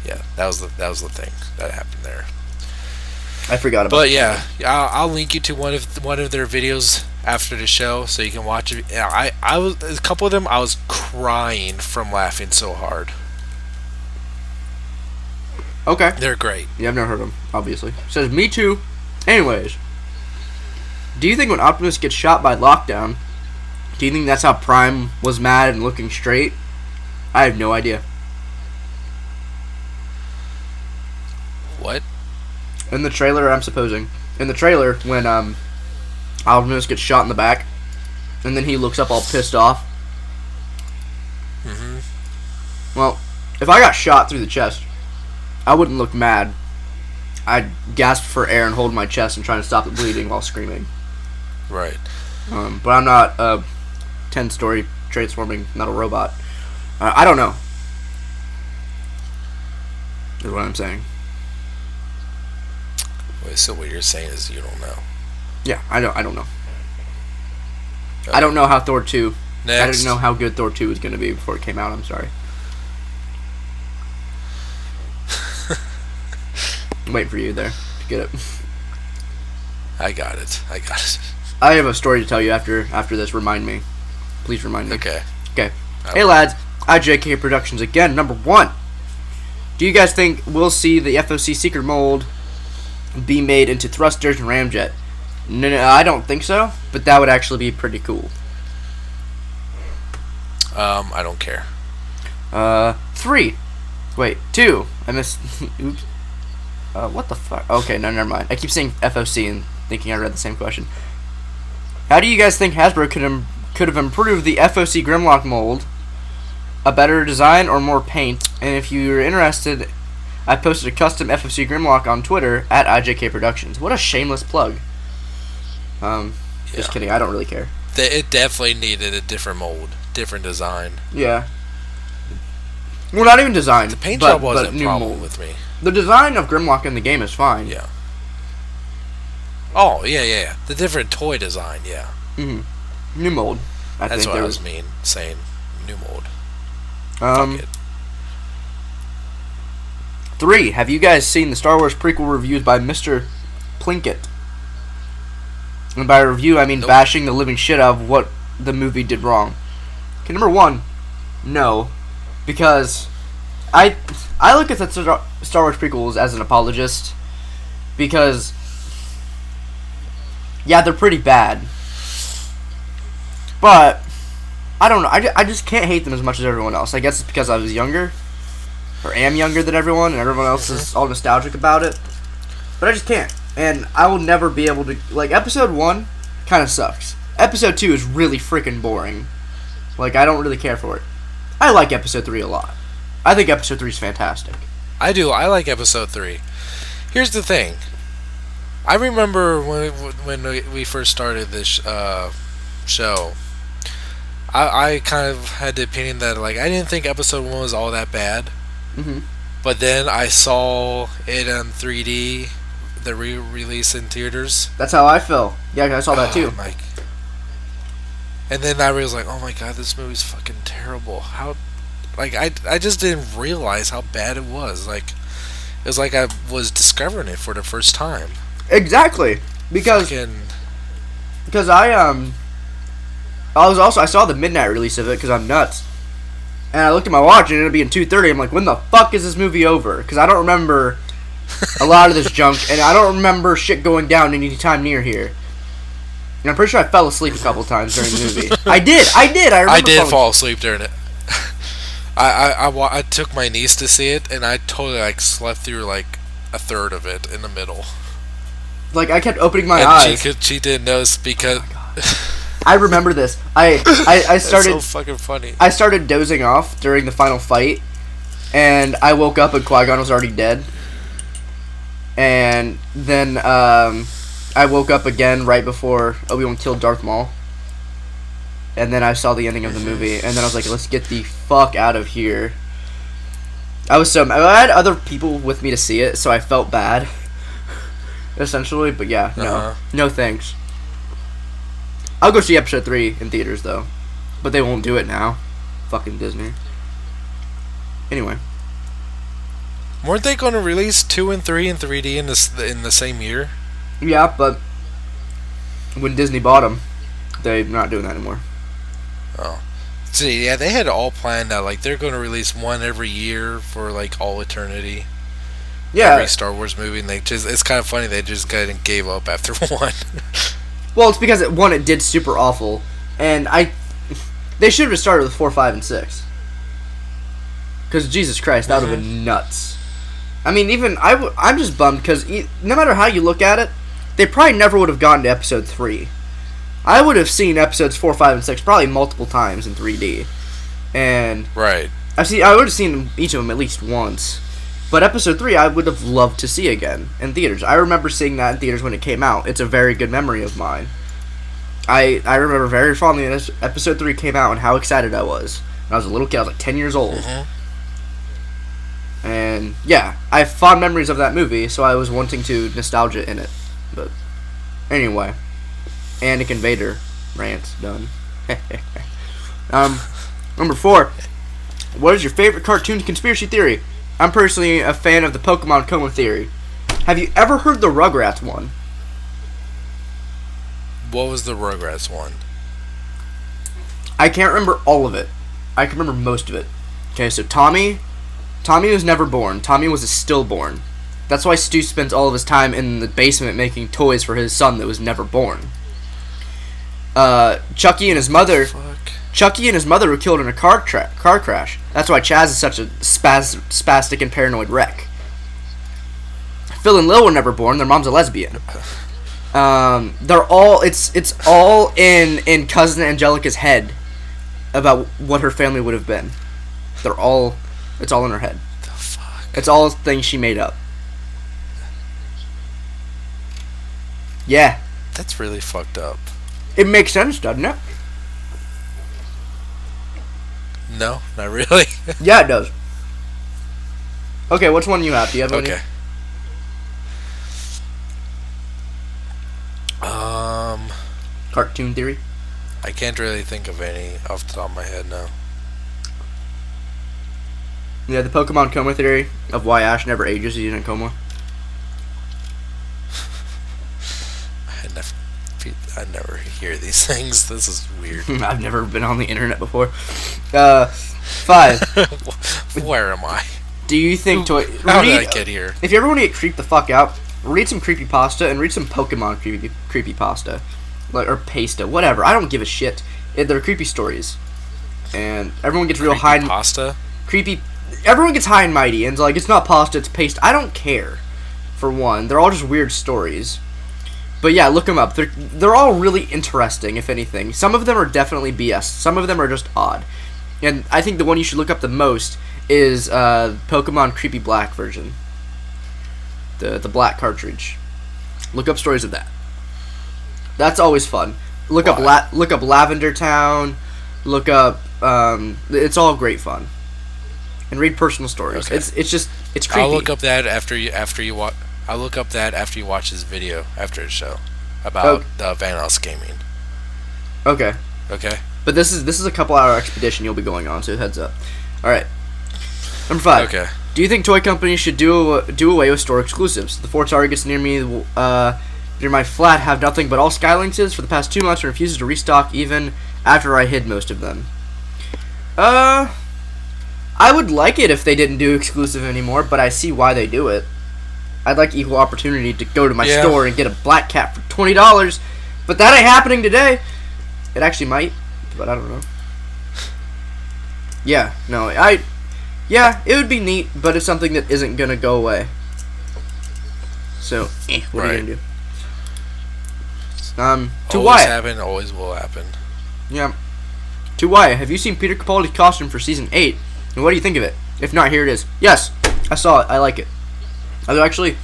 Yeah, that was the thing that happened there. I forgot about. But yeah, I'll link you to one of their videos after the show, so you can watch it. Yeah, I was a couple of them. I was crying from laughing so hard. Okay. They're great. Yeah, I've never heard of them. Obviously, says me too. Anyways, do you think when Optimus gets shot by Lockdown, do you think that's how Prime was mad and looking straight? I have no idea. What? In the trailer, I'm supposing. In the trailer, when Optimus gets shot in the back, and then he looks up all pissed off. Well, if I got shot through the chest, I wouldn't look mad. I'd gasp for air and hold my chest and try to stop the bleeding while screaming. Right. But I'm not a 10-story transforming metal robot. I don't know. Is what I'm saying. Wait, so what you're saying is you don't know? Yeah, I don't know. Okay. I don't know how Thor 2... Next. I didn't know how good Thor 2 was going to be before it came out, I'm sorry. I'm waiting for you there to get it. I got it. I have a story to tell you after this. Remind me. Please remind me. Okay. Okay. Hey lads, IJK Productions again, number 1. Do you guys think we'll see the FOC Secret Mold be made into thrusters and ramjet? No, I don't think so, but that would actually be pretty cool. I don't care. 3. Wait, 2. I missed. Oops. What the fuck? Okay, no, never mind. I keep saying FOC and thinking I read the same question. How do you guys think Hasbro could have improved the FOC Grimlock mold? A better design or more paint? And if you're interested, I posted a custom FOC Grimlock on Twitter at IJK Productions. What a shameless plug. Just kidding. I don't really care. It definitely needed a different mold, different design. Yeah. Well, not even design. The paint job wasn't a problem mold. with me. The design of Grimlock in the game is fine. Yeah. Oh, yeah. The different toy design, yeah. Mm-hmm. New mold. That's what I was saying. New mold. Fuck it. 3. Have you guys seen the Star Wars prequel reviews by Mr. Plinkett? And by review, I mean Nope. bashing the living shit out of what the movie did wrong. Okay, number 1, no. Because I look at the Star Wars prequels as an apologist. Because, yeah, they're pretty bad. But, I don't know. I just can't hate them as much as everyone else. I guess it's because I was younger. Or am younger than everyone, and everyone else is all nostalgic about it. But I just can't. And I will never be able to... Like, Episode 1 kind of sucks. Episode 2 is really freaking boring. Like, I don't really care for it. I like Episode 3 a lot. I think Episode 3 is fantastic. I do. I like Episode 3. Here's the thing. I remember when we first started this show, I kind of had the opinion that, like, I didn't think Episode 1 was all that bad. Mm-hmm. But then I saw it on 3D, the re-release in theaters. That's how I feel. Yeah, I saw that too. And then I was like, oh my god, this movie's fucking terrible. How... Like, I just didn't realize how bad it was. Like, it was like I was discovering it for the first time. Exactly. Because I saw the midnight release of it because I'm nuts. And I looked at my watch and it'll be in 2:30. I'm like, when the fuck is this movie over? Because I don't remember a lot of this junk, and I don't remember shit going down any time near here. And I'm pretty sure I fell asleep a couple times during the movie. I did. I remember I did fall asleep during it. I took my niece to see it, and I totally, like, slept through, like, a third of it in the middle. Like, I kept opening my and eyes. She didn't notice because... Oh my God. I remember this. I That's so started fucking funny. I started dozing off during the final fight, and I woke up and Qui-Gon was already dead. And then I woke up again right before Obi-Wan killed Darth Maul. And then I saw the ending of the movie, and then I was like, let's get the fuck out of here. I had other people with me to see it, so I felt bad, essentially. But yeah, no thanks. I'll go see Episode 3 in theaters though, but they won't do it now. Fucking Disney. Anyway, Weren't they going to release 2 and 3 in 3D in the same year? yeah, but when Disney bought them, they're not doing that anymore. Oh. See, yeah, they had it all planned out. Like, they're going to release one every year for, like, all eternity. Yeah. Every Star Wars movie, and it's kind of funny, they just kind of gave up after one. Well, it's because it did super awful, and they should have started with 4, 5, and 6. Because Jesus Christ, that would have been nuts. I mean, I'm just bummed because no matter how you look at it, they probably never would have gotten to Episode 3. I would have seen Episodes 4, 5, and 6 probably multiple times in 3D, and Right. I would have seen each of them at least once. But Episode 3, I would have loved to see again in theaters. I remember seeing that in theaters when it came out. It's a very good memory of mine. I remember very fondly when Episode 3 came out and how excited I was. When I was a little kid, I was like 10 years old. And yeah, I have fond memories of that movie, so I was wanting to nostalgia in it. But anyway, Anakin Vader rant done. Number 4. What is your favorite cartoon conspiracy theory? I'm personally a fan of the Pokemon coma theory. Have you ever heard the Rugrats one? What was the Rugrats one? I can't remember all of it. I can remember most of it. Okay, so Tommy was never born. Tommy was a stillborn. That's why Stu spends all of his time in the basement making toys for his son that was never born. Chucky and his mother were killed in a car crash. That's why Chaz is such a spastic and paranoid wreck. Phil and Lil were never born. Their mom's a lesbian. It's all in Cousin Angelica's head about what her family would have been. It's all in her head. The fuck? It's all things she made up. Yeah. That's really fucked up. It makes sense, doesn't it? No, not really. Yeah, it does. Okay, which one do you have? Do you have any? Okay. Cartoon theory? I can't really think of any off the top of my head now. Yeah, the Pokemon coma theory of why Ash never ages. He's in a coma. I never hear these things. This is weird. I've never been on the internet before. 5. Where am I? Do you think How did I get here? If you ever want to get creeped the fuck out, read some creepypasta and read some Pokemon creepypasta. Or pasta, whatever. I don't give a shit. They're creepy stories. And everyone gets real high. Pasta? Everyone gets high and mighty, and it's like, it's not pasta, it's paste. I don't care, for one. They're all just weird stories. But yeah, look them up. They're all really interesting, if anything. Some of them are definitely BS. Some of them are just odd. And I think the one you should look up the most is Pokemon Creepy Black version. The black cartridge. Look up stories of that. That's always fun. Look up Lavender Town. Look up. It's all great fun. And read personal stories. Okay. It's creepy. I'll look up that after you watch. I'll look up that after you watch this video after the show about the Vanoss gaming. Okay. Okay. But this is a couple-hour expedition you'll be going on, so heads up. All right. Number 5. Okay. Do you think toy companies should do away with store exclusives? The 4 Targets near me, near my flat, have nothing but all Skylinks for the past 2 months and refuses to restock even after I hid most of them. I would like it if they didn't do exclusive anymore, but I see why they do it. I'd like equal opportunity to go to my store and get a black cat for $20, but that ain't happening today. It actually might, but I don't know. Yeah, no, yeah, it would be neat, but it's something that isn't gonna go away. So, what are you gonna do? To Always Wyatt. happened, always will happen. Yeah. To Wyatt, have you seen Peter Capaldi's costume for season 8? And what do you think of it? If not, here it is. Yes, I saw it. I like it. Actually,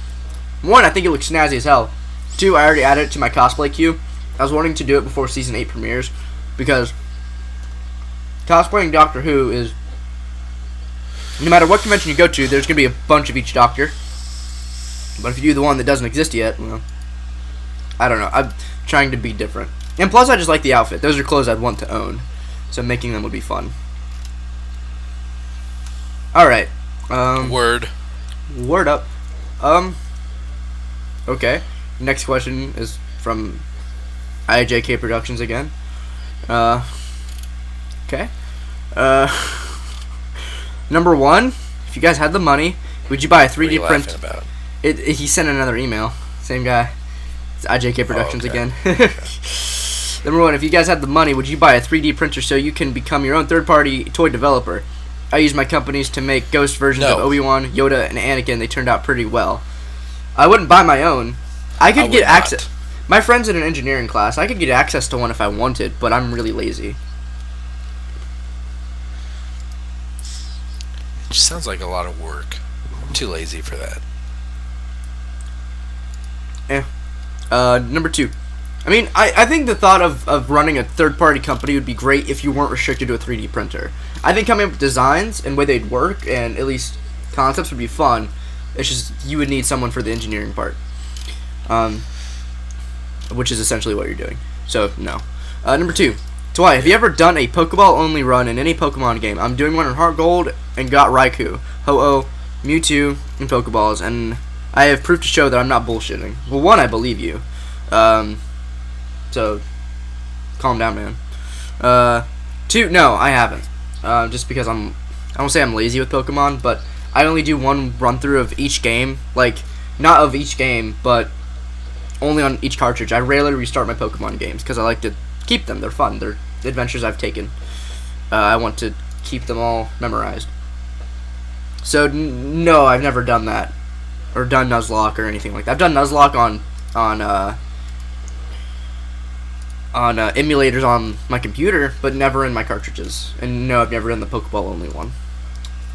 one, I think it looks snazzy as hell. Two, I already added it to my cosplay queue. I was wanting to do it before season 8 premieres because cosplaying Doctor Who is, no matter what convention you go to, there's going to be a bunch of each Doctor. But if you do the one that doesn't exist yet, well, I don't know. I'm trying to be different. And plus, I just like the outfit. Those are clothes I'd want to own. So making them would be fun. Alright. Word. Word up. Okay. Next question is from IJK Productions again. Okay. Number one, if you guys had the money, would you buy a 3D What are you print? laughing about? He sent another email. Same guy. It's IJK Productions okay. again. Number one, if you guys had the money, would you buy a 3D printer so you can become your own third-party toy developer? I use my companies to make ghost versions of Obi-Wan, Yoda, and Anakin. They turned out pretty well. I wouldn't buy my own. I could get access. My friend's in an engineering class. I could get access to one if I wanted, but I'm really lazy. It just sounds like a lot of work. I'm too lazy for that. Number two. I mean, I think the thought of running a third-party company would be great if you weren't restricted to a 3D printer. I think coming up with designs and way they'd work and at least concepts would be fun. It's just you would need someone for the engineering part, which is essentially what you're doing. So, no. Number two. Dwight, have you ever done a Pokeball-only run in any Pokemon game? I'm doing one in Heart Gold and got Raikou, Ho-Oh, Mewtwo, and Pokeballs, and I have proof to show that I'm not bullshitting. Well, one, I believe you. So, calm down, man. Two, no, I haven't. Just because I won't say I'm lazy with Pokemon, but I only do one run-through of each game. Like, not of each game, but only on each cartridge. I rarely restart my Pokemon games because I like to keep them. They're fun. They're adventures I've taken. I want to keep them all memorized. So, no, I've never done that. Or done Nuzlocke or anything like that. I've done Nuzlocke on emulators on my computer, but never in my cartridges. And no, I've never done the Pokeball only one.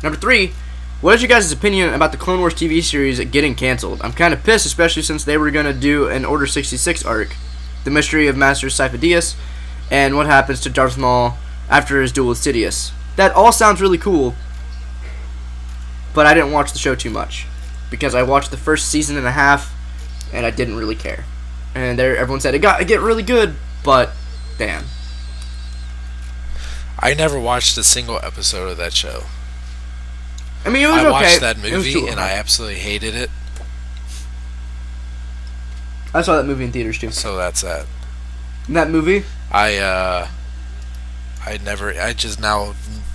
Number three, what is your guys' opinion about the Clone Wars TV series getting canceled? I'm kind of pissed, especially since they were going to do an Order 66 arc, the mystery of Master Sifo-Dyas, and what happens to Darth Maul after his duel with Sidious. That all sounds really cool, but I didn't watch the show too much, because I watched the first season and a half, and I didn't really care. And there, everyone said it get really good, but damn. I never watched a single episode of that show. I mean, it was I okay. watched that movie and I absolutely hated it. I saw that movie in theaters too. So that's that. In that movie, I just now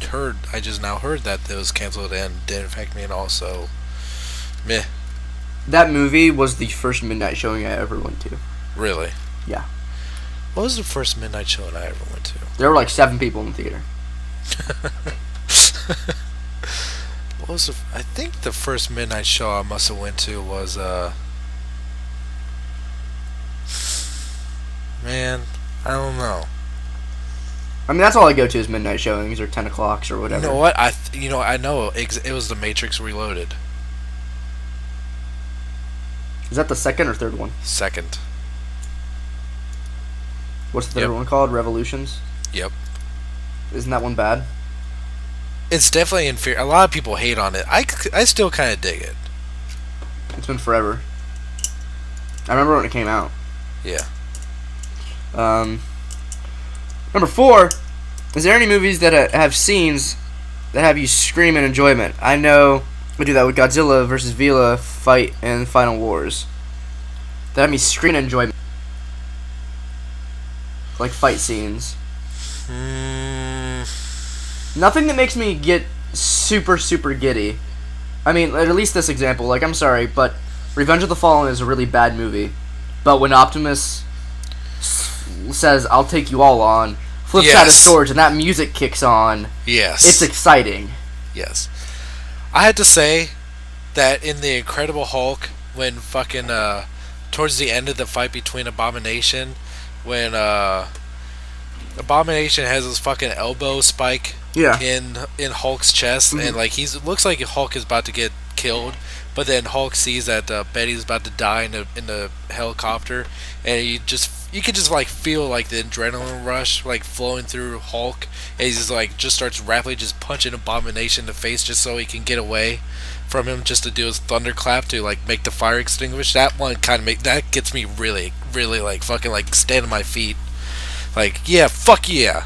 heard that it was canceled and didn't affect me at all. So, meh. that movie was the first midnight showing I ever went to. Really? Yeah. What was the first midnight show that I ever went to? There were like 7 people in the theater. What was I think the first midnight show I must have went to was man, I don't know. I mean, that's all I go to is midnight showings or 10 o'clocks or whatever. You know what? I know it was The Matrix Reloaded. Is that the second or third one? Second. What's the third one called? Revolutions? Yep. Isn't that one bad? It's definitely inferior. A lot of people hate on it. I still kind of dig it. It's been forever. I remember when it came out. Yeah. Number 4, is there any movies that have scenes that have you scream in enjoyment? I know we do that with Godzilla versus Vila fight in Final Wars. That have me scream in enjoyment. Like fight scenes. Nothing that makes me get super, super giddy. I mean, at least this example. Like, I'm sorry, but Revenge of the Fallen is a really bad movie. But when Optimus says, "I'll take you all on," flips out his sword, and that music kicks on. Yes. It's exciting. Yes. I had to say that in the Incredible Hulk, when fucking towards the end of the fight between Abomination when Abomination has his fucking elbow spike Yeah. in Hulk's chest, and like looks like Hulk is about to get killed, but then Hulk sees that Betty's about to die in the helicopter, and you can just like feel like the adrenaline rush like flowing through Hulk, and he's just like just starts rapidly just punching Abomination in the face just so he can get away from him, just to do his thunderclap to like make the fire extinguish. That one kind of that gets me really like fucking like stand on my feet. Like, yeah, fuck yeah.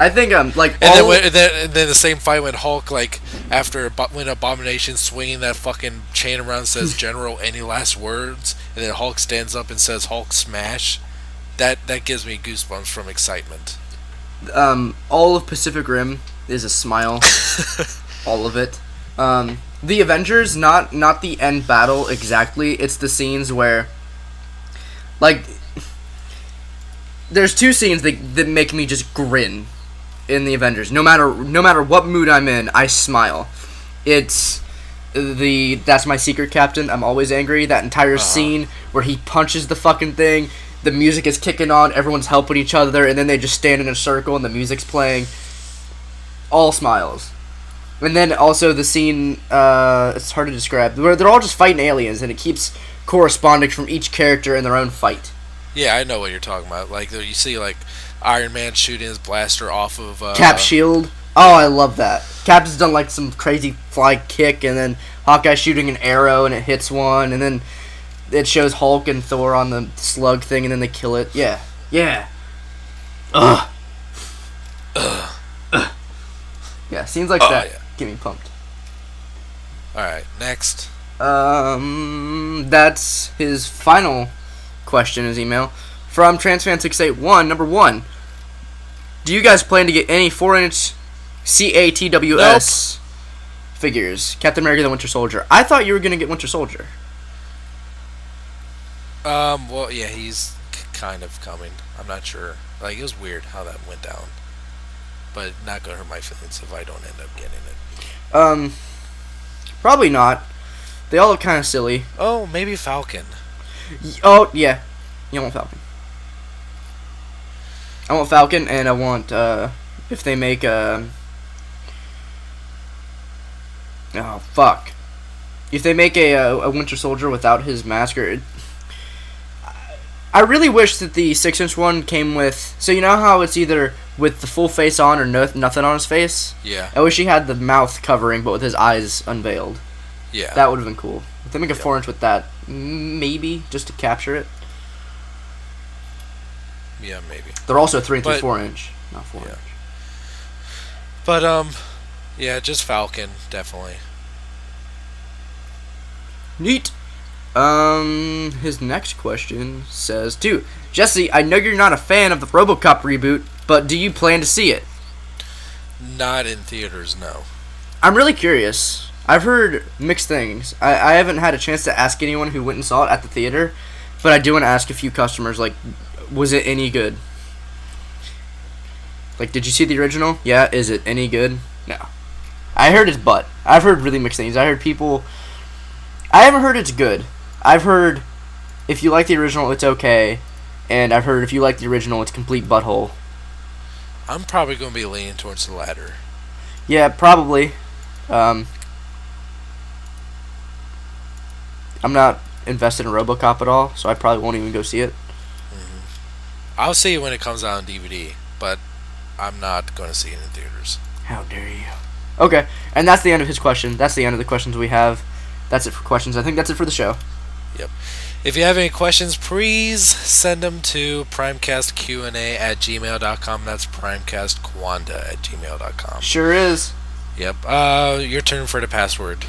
I think like And then the same fight when Hulk, like, when Abomination swinging that fucking chain around says General, any last words, and then Hulk stands up and says Hulk smash. That gives me goosebumps from excitement. all of Pacific Rim is a smile. All of it. The Avengers, not the end battle exactly. It's the scenes where, like, there's two scenes that make me just grin in the Avengers. No matter what mood I'm in, I smile. It's That's My Secret Captain, I'm Always Angry. That entire scene where he punches the fucking thing, the music is kicking on, everyone's helping each other, and then they just stand in a circle and the music's playing. All smiles. And then also the scene, it's hard to describe, where they're all just fighting aliens, and it keeps corresponding from each character in their own fight. Yeah, I know what you're talking about. Like, you see, like, Iron Man shooting his blaster off of... Cap shield. Oh, I love that. Cap has done, like, some crazy fly kick, and then Hawkeye shooting an arrow, and it hits one, and then it shows Hulk and Thor on the slug thing, and then they kill it. Yeah. Yeah. Ugh. Yeah, scenes like that get me pumped. Alright, next. That's his final question, his email. From Transfan681, number 1. Do you guys plan to get any 4-inch CATWS figures? Captain America the Winter Soldier. I thought you were going to get Winter Soldier. Well, yeah, he's kind of coming. I'm not sure. Like, it was weird how that went down. But not gonna hurt my feelings if I don't end up getting it. Probably not. They all look kind of silly. Oh, maybe Falcon. Oh, yeah. You want Falcon. I want Falcon, and I want, if they make, oh, fuck. If they make a Winter Soldier without his mask, I really wish that the 6-inch one came with... So you know how it's either with the full face on or nothing on his face? Yeah. I wish he had the mouth covering, but with his eyes unveiled. Yeah. That would have been cool. If they make a 4-inch with that, maybe, just to capture it. Yeah, maybe. They're also 3 through 4-inch, not 4-inch. Yeah. But, yeah, just Falcon, definitely. Neat. His next question says, "Dude, Jesse, I know you're not a fan of the RoboCop reboot, but do you plan to see it?" Not in theaters, no. I'm really curious. I've heard mixed things. I haven't had a chance to ask anyone who went and saw it at the theater, but I do want to ask a few customers, like, was it any good? Like, did you see the original? Yeah, is it any good? No. I heard it's butt. I've heard really mixed things. I heard people... I haven't heard it's good. I've heard if you like the original, it's okay, and I've heard if you like the original, it's complete butthole. I'm probably going to be leaning towards the latter. Yeah, probably. I'm not invested in RoboCop at all, so I probably won't even go see it. I'll see it when it comes out on DVD, but I'm not going to see it in theaters. How dare you? Okay, and that's the end of his question. That's the end of the questions we have. That's it for questions. I think that's it for the show. Yep. If you have any questions, please send them to primecastqa@gmail.com. That's primecastquanda@gmail.com. Sure is. Yep. Your turn for the password.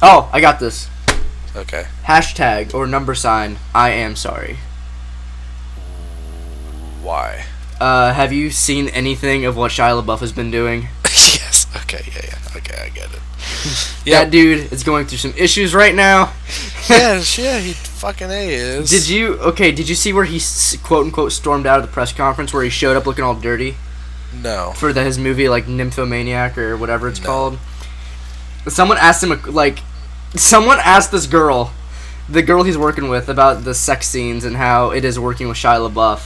Oh, I got this. Okay. Hashtag or number sign, I am sorry. Why? Have you seen anything of what Shia LaBeouf has been doing? Yes. Okay. Yeah. Okay, I get it. Yep. That dude is going through some issues right now. Yeah, he fucking is. Did you see where he quote unquote stormed out of the press conference where he showed up looking all dirty? No. For his movie, like, Nymphomaniac or whatever it's called. Someone asked him, someone asked this girl, the girl he's working with about the sex scenes and how it is working with Shia LaBeouf,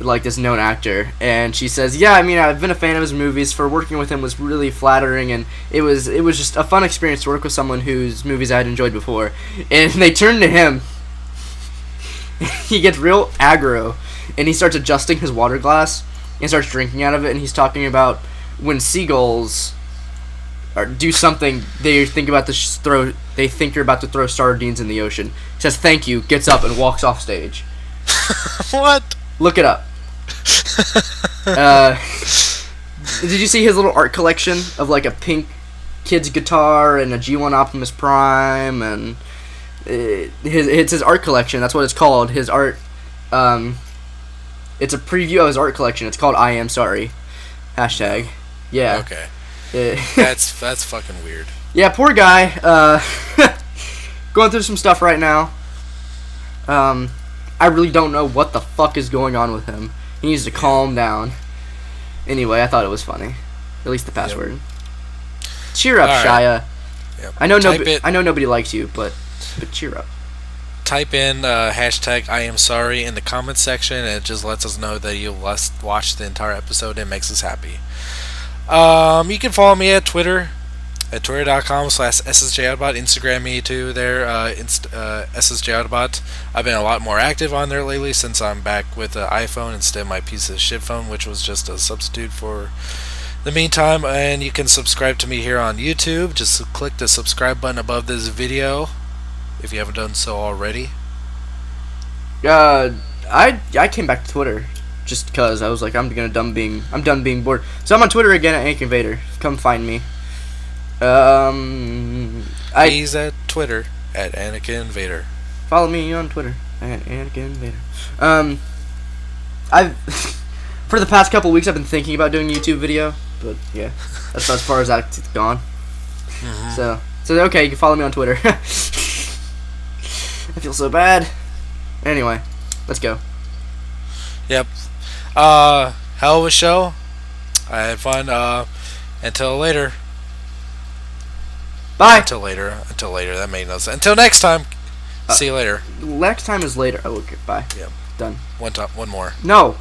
like this known actor, and she says, "Yeah, I mean, I've been a fan of his movies. For working with him was really flattering, and it was just a fun experience to work with someone whose movies I had enjoyed before." And they turn to him. He gets real aggro, and he starts adjusting his water glass and starts drinking out of it. And he's talking about when seagulls do something, they think about to They think you're about to throw sardines in the ocean. He says, "Thank you," gets up and walks off stage. What? Look it up. Did you see his little art collection of like a pink kid's guitar and a G1 Optimus Prime, and it's his art collection. That's what it's called. His art. It's a preview of his art collection. It's called "I Am Sorry." Hashtag. Yeah. Okay. That's fucking weird. Yeah, poor guy. Going through some stuff right now. I really don't know what the fuck is going on with him. He needs to calm down. Anyway, I thought it was funny. At least the password. Yep. Cheer up, Shia. Yep. I know nobody likes you, but cheer up. Type in hashtag I am sorry in the comments section, and it just lets us know that you watched the entire episode and makes us happy. You can follow me at Twitter at twitter.com/ssjautobot. Instagram me too there, ssjautobot. I've been a lot more active on there lately since I'm back with the iPhone instead of my piece of shit phone, which was just a substitute for the meantime. And you can subscribe to me here on YouTube. Just click the subscribe button above this video if you haven't done so already. I came back to Twitter just because I was like, I'm done being bored. So I'm on Twitter again at Anakin Vader. Come find me. He's at Twitter at Anakin Vader. Follow me on Twitter at Anakin Vader. I've for the past couple weeks I've been thinking about doing a YouTube video, but yeah, that's as far as that's gone. Mm-hmm. So okay, you can follow me on Twitter. I feel so bad. Anyway, let's go. Yep. Hell of a show. I had fun. Until later. Bye. Until later. That made no sense. Until next time. See you later. Next time is later. Oh, okay. Bye. Yep. Done. One more. No.